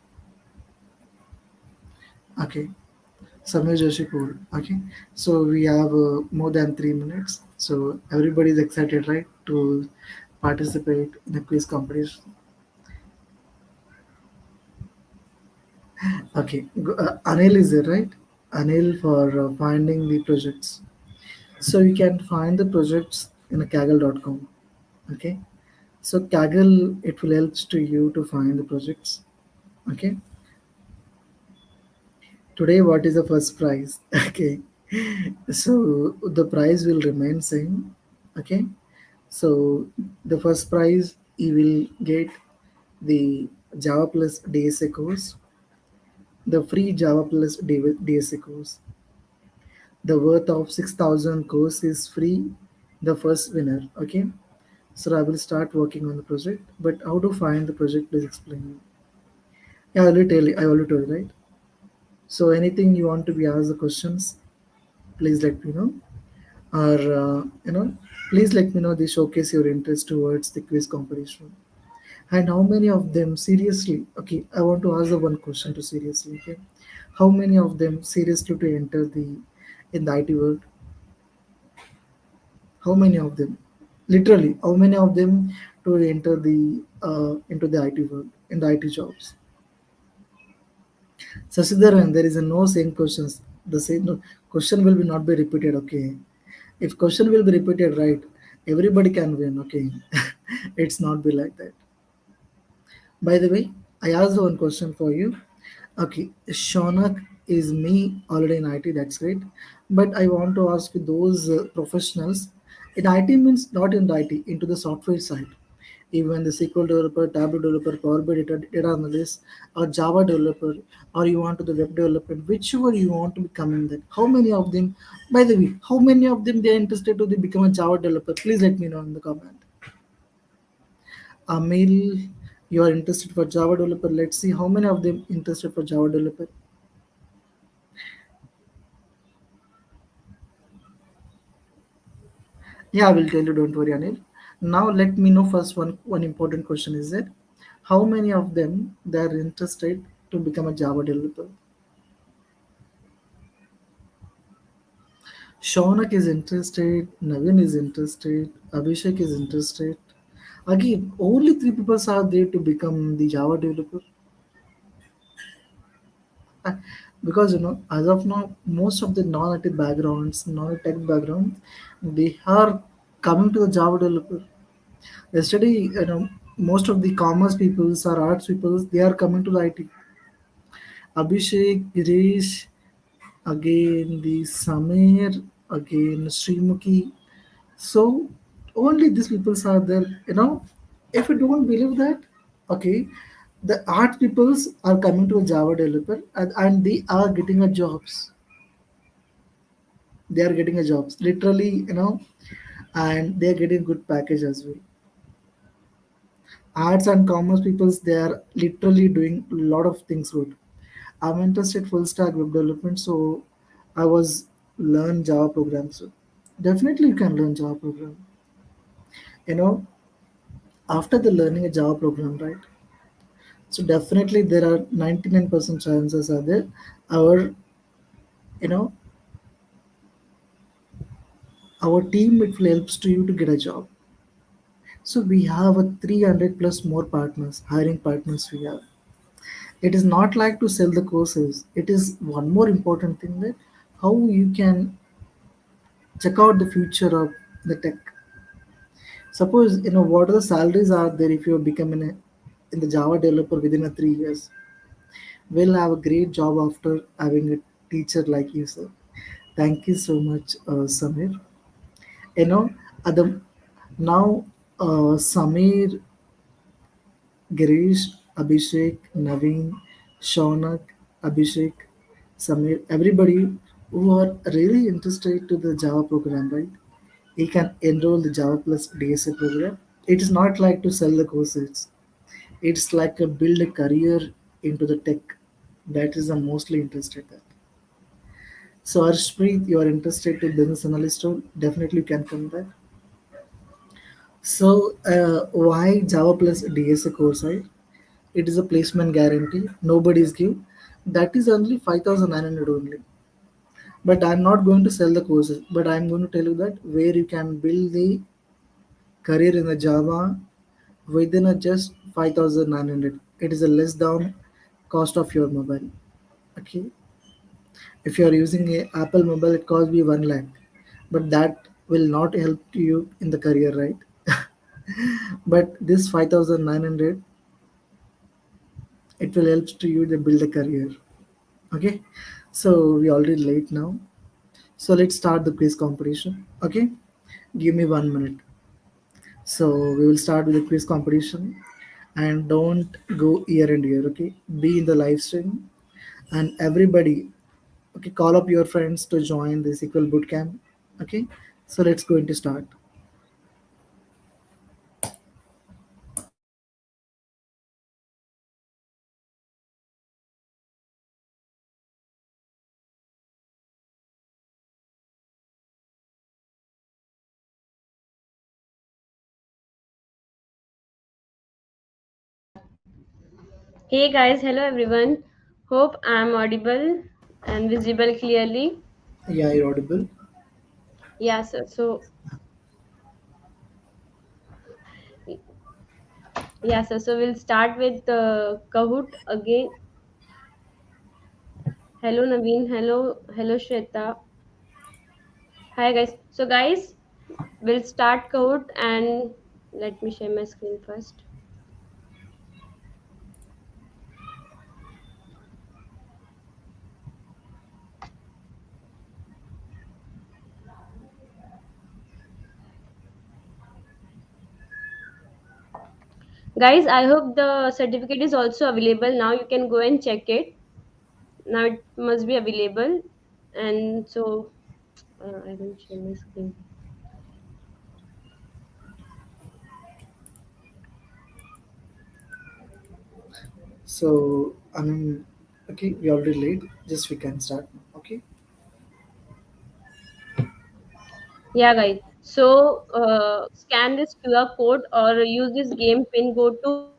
Okay. Samir Joshipur. Okay. So we have more than 3 minutes. So everybody is excited, right, to participate in the quiz competition. Okay. Anil is there, right? Anil for finding the projects. So you can find the projects in a kaggle.com. Okay. So Kaggle, it will help to you to find the projects. Okay. Today, what is the first prize? Okay. So the prize will remain same. Okay. So the first prize you will get the Java plus DSA course, the free Java plus DSA course. The worth of 6,000 course is free. The first winner. Okay. So I will start working on the project. But how to find the project? Please explain me. Yeah, I already tell you. I already told you, right? So anything you want to be asked the questions, please let me know. Or please let me know the showcase your interest towards the quiz competition. And how many of them seriously? Okay, I want to ask the one question to seriously. Okay, how many of them seriously to enter the in the IT world? How many of them? Literally, how many of them to enter the into the IT world in the IT jobs? Sasidharan, there is a no same questions. The same no, question will be not be repeated. Okay, if question will be repeated, right, everybody can win. Okay, it's not be like that. By the way, I asked one question for you. Okay, Shaunak is me already in IT. That's great. But I want to ask you those professionals in IT means not in IT into the software side. Even the SQL developer, Tableau developer, Power BI data analyst, or Java developer, or you want to the web development, whichever you want to become in that. How many of them? By the way, how many of them they are interested to become a Java developer? Please let me know in the comment. Amil, you are interested for Java developer. Let's see how many of them interested for Java developer. Yeah, I will tell you. Don't worry, Anil. Now let me know first. One important question is that how many of them they are interested to become a Java developer? Shaunak is interested. Navin is interested. Abhishek is interested. Again, only three people are there to become the Java developer. Uh, Because as of now, most of the non-IT backgrounds, non-tech background, they are coming to the Java developer. Yesterday, most of the commerce peoples or arts peoples, they are coming to the IT. Abhishek, Girish, again the Samir. again Srimuki. So only these people are there. If you don't believe that, okay, the art peoples are coming to a Java developer, and they are getting a jobs. They are getting a jobs literally, and they are getting good package as well. Arts and commerce peoples, they are literally doing a lot of things good. I'm interested full stack web development, so I was learn Java program. So definitely you can learn Java program. You know, after the learning a Java program, right? So definitely there are 99% chances are there. Our you know our team it will helps to you to get a job. So we have a 300 plus more partners, hiring partners we have. It is not like to sell the courses. It is one more important thing that how you can check out the future of the tech. Suppose what are the salaries are there if you become in the Java developer within a 3 years. We'll have a great job after having a teacher like you, sir. Thank you so much, Samir. You know, the now Samir, Girish, Abhishek, Naveen, Shaunak, Abhishek, Samir, everybody who are really interested to the Java program, right? He can enroll the Java plus DSA program. It is not like to sell the courses. It's like a build a career into the tech. That is the mostly interested that. So Arshpreet, you are interested to business analyst role, definitely you can come there. So why Java plus DSA course, right? It is a placement guarantee. Nobody's give. That is only 5,900 only. But I'm not going to sell the courses. But I'm going to tell you that where you can build the career in the Java within a just 5,900. It is a less down cost of your mobile. Okay. If you are using a Apple mobile, it costs you 1 lakh. But that will not help you in the career, right? But this 5,900, it will help to you to build a career. Okay. So we already late now. So let's start the quiz competition. Okay. Give me 1 minute. So we will start with the quiz competition, and don't go year and year. Okay. Be in the live stream, and everybody, okay, call up your friends to join the SQL Bootcamp. Okay. So let's go into start. Hey guys, hello everyone. Hope I'm audible and visible clearly. Yeah, you're audible. Yeah, so we'll start with Kahoot again. Hello Naveen, hello Shweta. Hi guys. So guys, we'll start Kahoot and let me share my screen first. Guys, I hope the certificate is also available now. You can go and check it. Now it must be available. And so I will share my screen. So I mean, okay, we already late. Just we can start now. Okay. Yeah, guys. So scan this QR code or use this game pin. Go to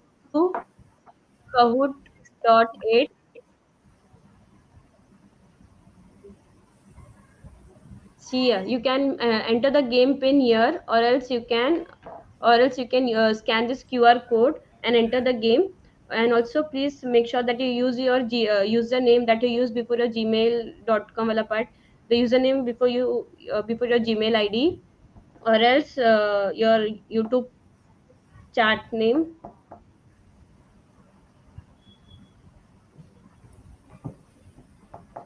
Kahoot.it. See here, you can enter the game pin here, or else you can scan this QR code and enter the game. And also, please make sure that you use your username that you use before your gmail.com wala part. The username before your Gmail ID, or else your YouTube chat name.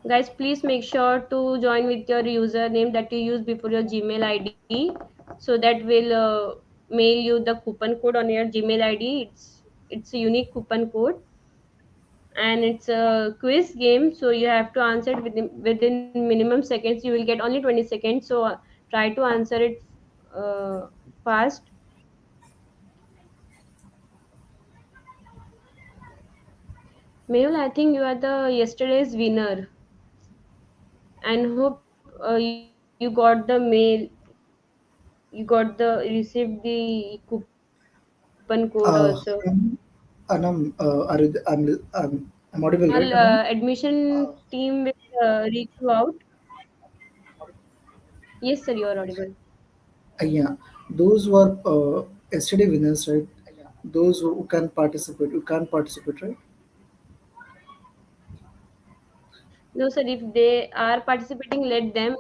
Guys, please make sure to join with your username that you use before your Gmail ID, so that will mail you the coupon code on your Gmail ID. It's a unique coupon code, and it's a quiz game, so you have to answer it within minimum seconds. You will get only 20 seconds, so try to answer it uh, fast. Mehul, I think you are the yesterday's winner, and hope you got the mail, received the coupon code also. Anam, Anam, I'm audible, right, Our Anam? admission team will reach you out. Yes, sir, you are audible. Yeah, those were yesterday winners, right? Those who can't participate, right? No, sir, if they are participating, let them.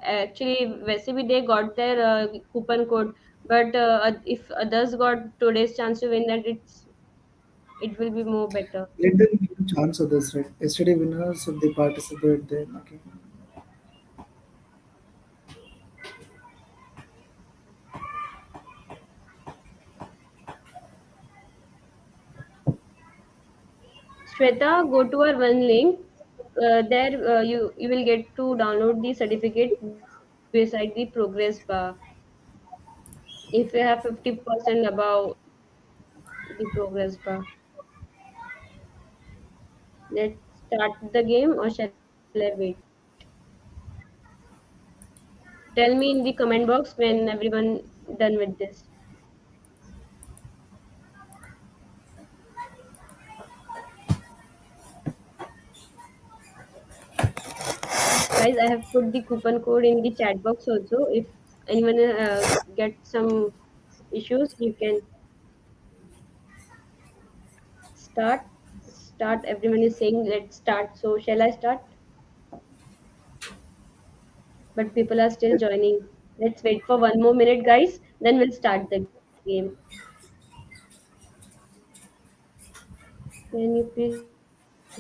Actually, Vesibi, they got their coupon code, but if others got today's chance to win, that it will be more better. Let them give a chance others, right? Yesterday winners, if they participate, then okay. Shweta, go to our one link. There, you will get to download the certificate beside the progress bar. If you have 50% above the progress bar, let's start the game, or shall I wait? Tell me in the comment box when everyone done with this. Guys, I have put the coupon code in the chat box also. If anyone gets some issues, you can start. Start. Everyone is saying let's start. So shall I start? But people are still joining. Let's wait for one more minute, guys. Then we'll start the game. Can you please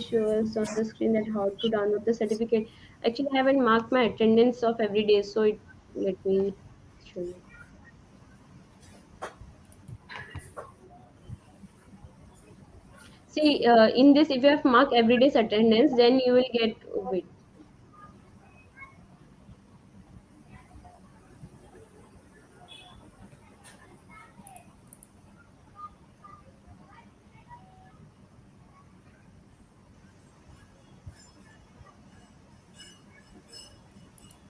show us on the screen that how to download the certificate? Actually, I haven't marked my attendance of every day, so let me show you. See, in this, if you have marked everyday's attendance, then you will get. Oh, wait,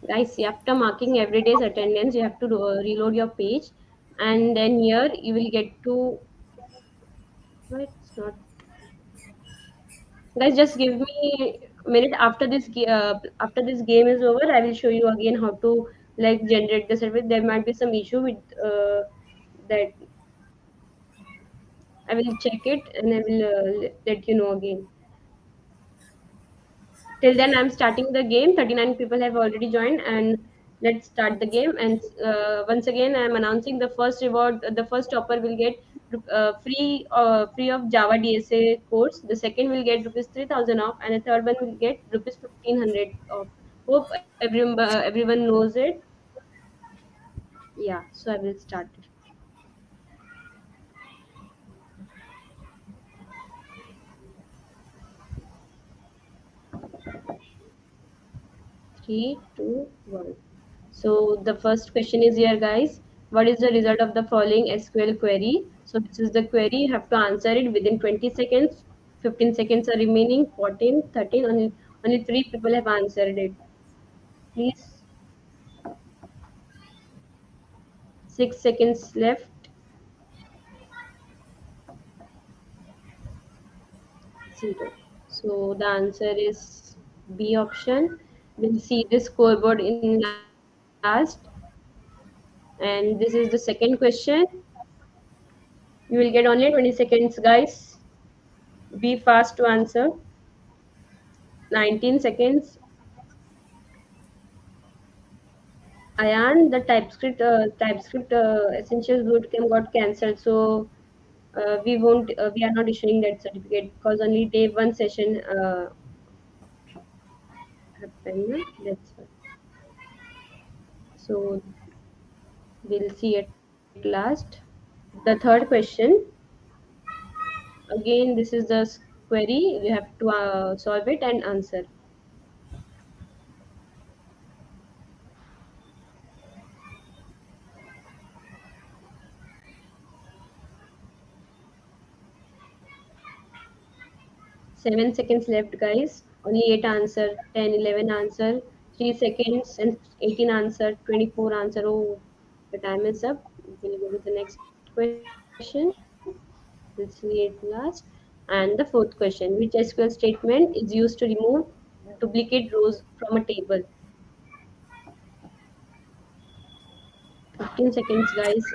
guys. After marking everyday's attendance, you have to reload your page, and then here you will get to. Why it's not. Guys, just give me a minute. After this game is over, I will show you again how to like generate the service. There might be some issue with that. I will check it and I will let you know again. Till then, I'm starting the game. 39 people have already joined, and let's start the game. And once again, I'm announcing the first reward. The first topper will get free of Java DSA course. The second will get rupees 3,000 off, and the third one will get rupees 1,500 off. Hope everyone knows it. Yeah, so I will start it. 3, 2, 1. So the first question is here, guys. What is the result of the following SQL query? So this is the query. You have to answer it within 20 seconds. 15 seconds are remaining. 14, 13. Only three people have answered it. Please, 6 seconds left. 0. So the answer is B option. We'll see the scoreboard in last. And this is the second question. You will get only 20 seconds, guys. Be fast to answer. 19 seconds. Ayan, the TypeScript Essentials Bootcamp got cancelled, so we are not issuing that certificate because only day one session happen. That's why. So we'll see at last. The third question. Again, this is the query. You have to solve it and answer. 7 seconds left, guys. Only 8 answer, 10, 11 answer, 3 seconds, and 18 answer, 24 answer. Oh, the time is up. We'll go with the next question. We'll see it last. And the fourth question: which SQL statement is used to remove duplicate rows from a table? 15 seconds, guys.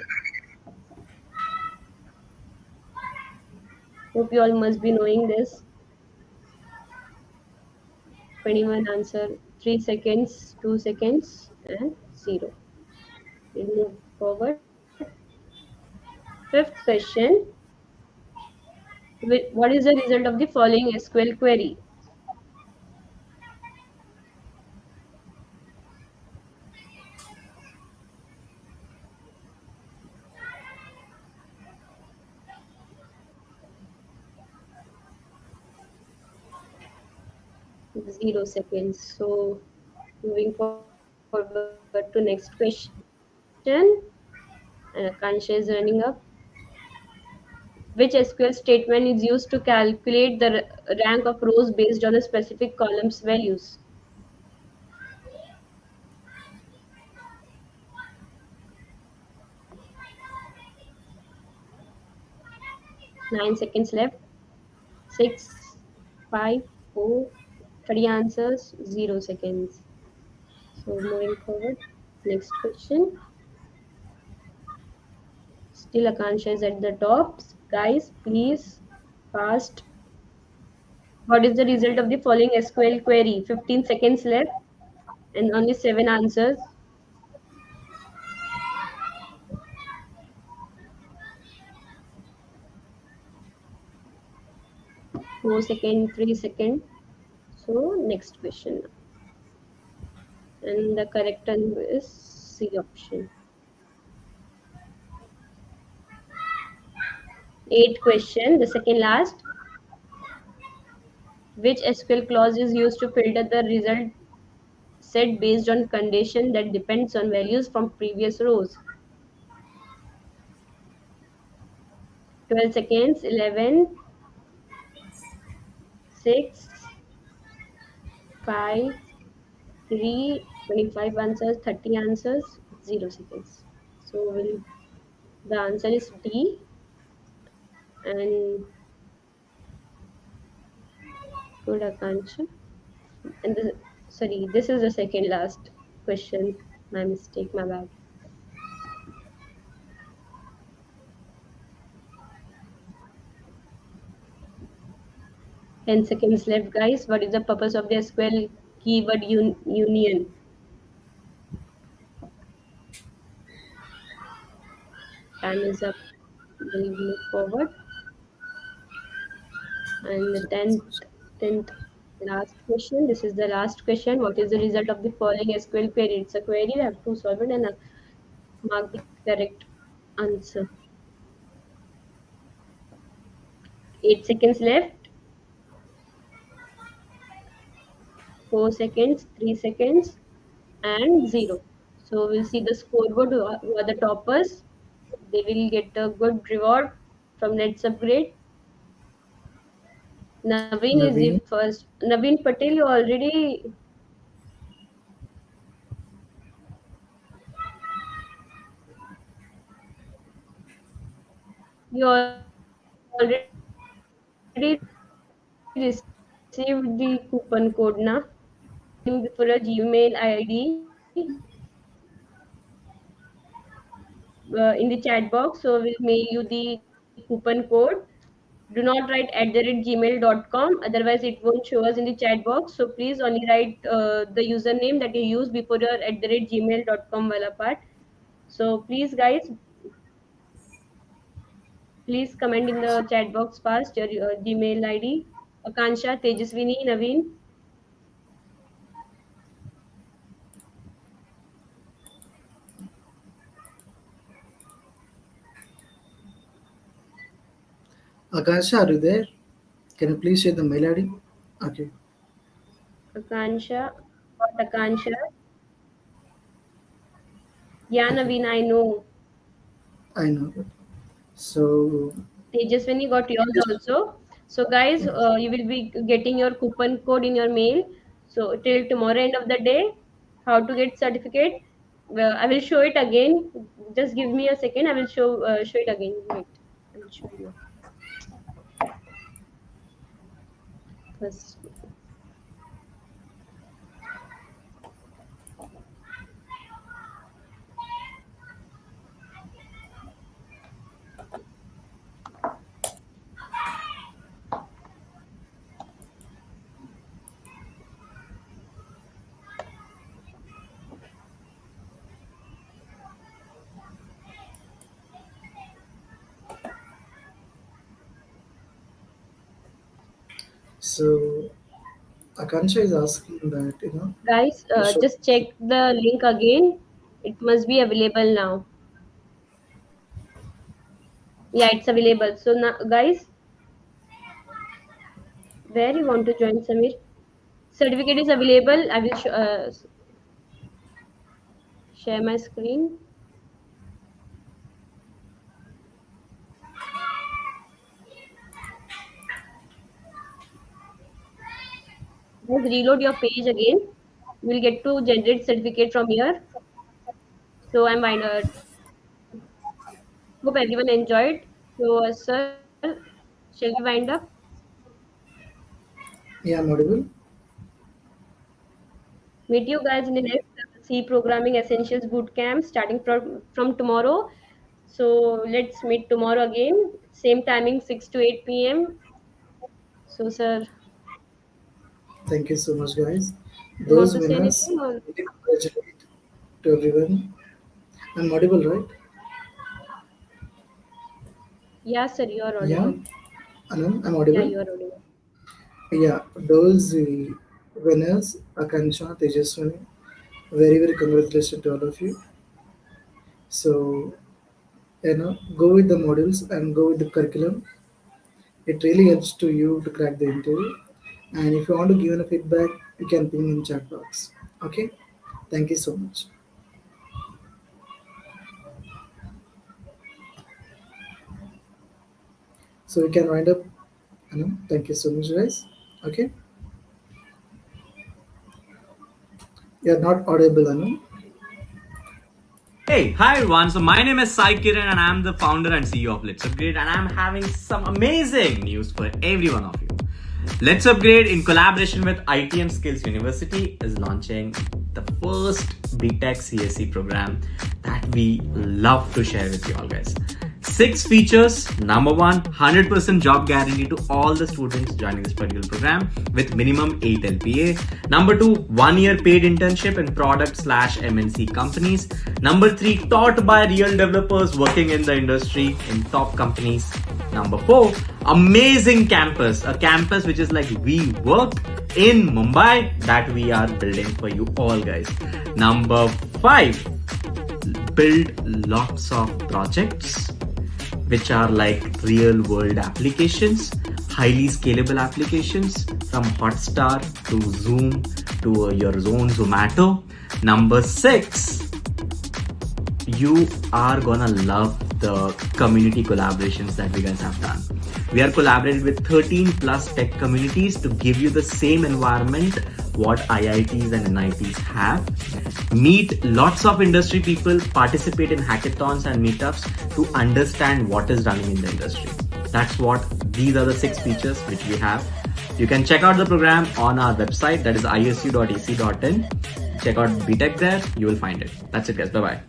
Hope you all must be knowing this. 21 answer, 3 seconds, 2 seconds, and 0. We'll move forward. Fifth question: what is the result of the following SQL query? 0 seconds. So moving forward to next question. Akansha is running up. Which SQL statement is used to calculate the rank of rows based on a specific column's values? 9 seconds left. 6, 5, 4, 3 answers, 0 seconds. So moving forward. Next question. Still Akansha is at the top. Guys, please fast. What is the result of the following SQL query? 15 seconds left and only 7 answers. 4 second, 3 second. So next question. And the correct answer is C option. 8th question, the second last. Which SQL clause is used to filter the result set based on condition that depends on values from previous rows? 12 seconds, 11, 6, 5, 3, 25 answers, 30 answers, 0 seconds. So the answer is D. And good, Akansha. And sorry, this is the second last question. My mistake, my bad. 10 seconds left, guys. What is the purpose of the SQL keyword union? Time is up. We'll move forward. And the 10th last question. This is the last question. What is the result of the following SQL query? It's a query. You have to solve it and mark the correct answer. 8 seconds left. 4 seconds, 3 seconds, and 0. So we'll see the scoreboard who are the toppers. They will get a good reward from Let's Upgrade. Naveen is the Naveen. first. Naveen Patel, you already received the coupon code, na? Email before a Gmail ID in the chat box. So we'll mail you the coupon code. Do not write @gmail.com, otherwise it won't show us in the chat box. So please only write the username that you use before your @gmail.com wala part. So please, guys, please comment in the chat box fast your Gmail ID. Akansha, Tejaswini, Naveen. Akansha, are you there? Can you please share the mail ID? Okay, Akansha, what Akansha? Yeah, okay, Naveen, I know. I know that. So, Tejaswini got yours just, also. So guys, yes. you will be getting your coupon code in your mail. So till tomorrow end of the day, how to get certificate? Well, I will show it again. Just give me a second. I will show it again. Wait, I will show you first. So Akansha is asking that, Guys, to show. just check the link again. It must be available now. Yeah, it's available. So now, guys, where you want to join, Samir? Certificate is available. I will share my screen. Just reload your page again. You will get to generate certificate from here. So I'm hope everyone enjoyed. So sir, shall we wind up? Yeah, I'm audible. Meet you guys in the next C Programming Essentials Bootcamp starting from tomorrow. So let's meet tomorrow again. Same timing 6 to 8 p.m. So sir, Thank you so much, guys. you want Those to say winners, anything or really congratulate to everyone. I'm audible, right? yeah sir, you are Yeah, audible. Anand, I'm Yeah, audible. you are audible. Yeah, those winners, Akansha, Tejaswani, very, very congratulations to all of you. So, go with the modules and go with the curriculum. It really helps to you to crack the interview. And if you want to give a feedback, you can ping in chat box. Okay? Thank you so much. So we can wind up. Thank you so much, guys. Okay? You're not audible, Anu. Hey, hi everyone. So my name is Sai Kiran and I'm the founder and CEO of LetsUpgrade and I'm having some amazing news for every one of you. LetsUpgrade in collaboration with ITM Skills University is launching the first B.Tech CSE program that we love to share with you all guys. 6 features. Number 1, 100% job guarantee to all the students joining this particular program with minimum 8 LPA. Number 2, 1 year paid internship in product/MNC companies. Number 3, taught by real developers working in the industry in top companies. Number 4, amazing campus, a campus which is like we work in Mumbai that we are building for you all guys. Number 5, build lots of projects which are like real world applications, highly scalable applications from Hotstar to Zoom to your own Zomato. Number 6, you are gonna love the community collaborations that we guys have done. We are collaborated with 13 plus tech communities to give you the same environment what IITs and NITs have. Meet lots of industry people, participate in hackathons and meetups to understand what is running in the industry. That's what these are the 6 features which we have. You can check out the program on our website, that is isu.ac.in. Check out B.Tech there, you will find it. That's it guys, bye bye.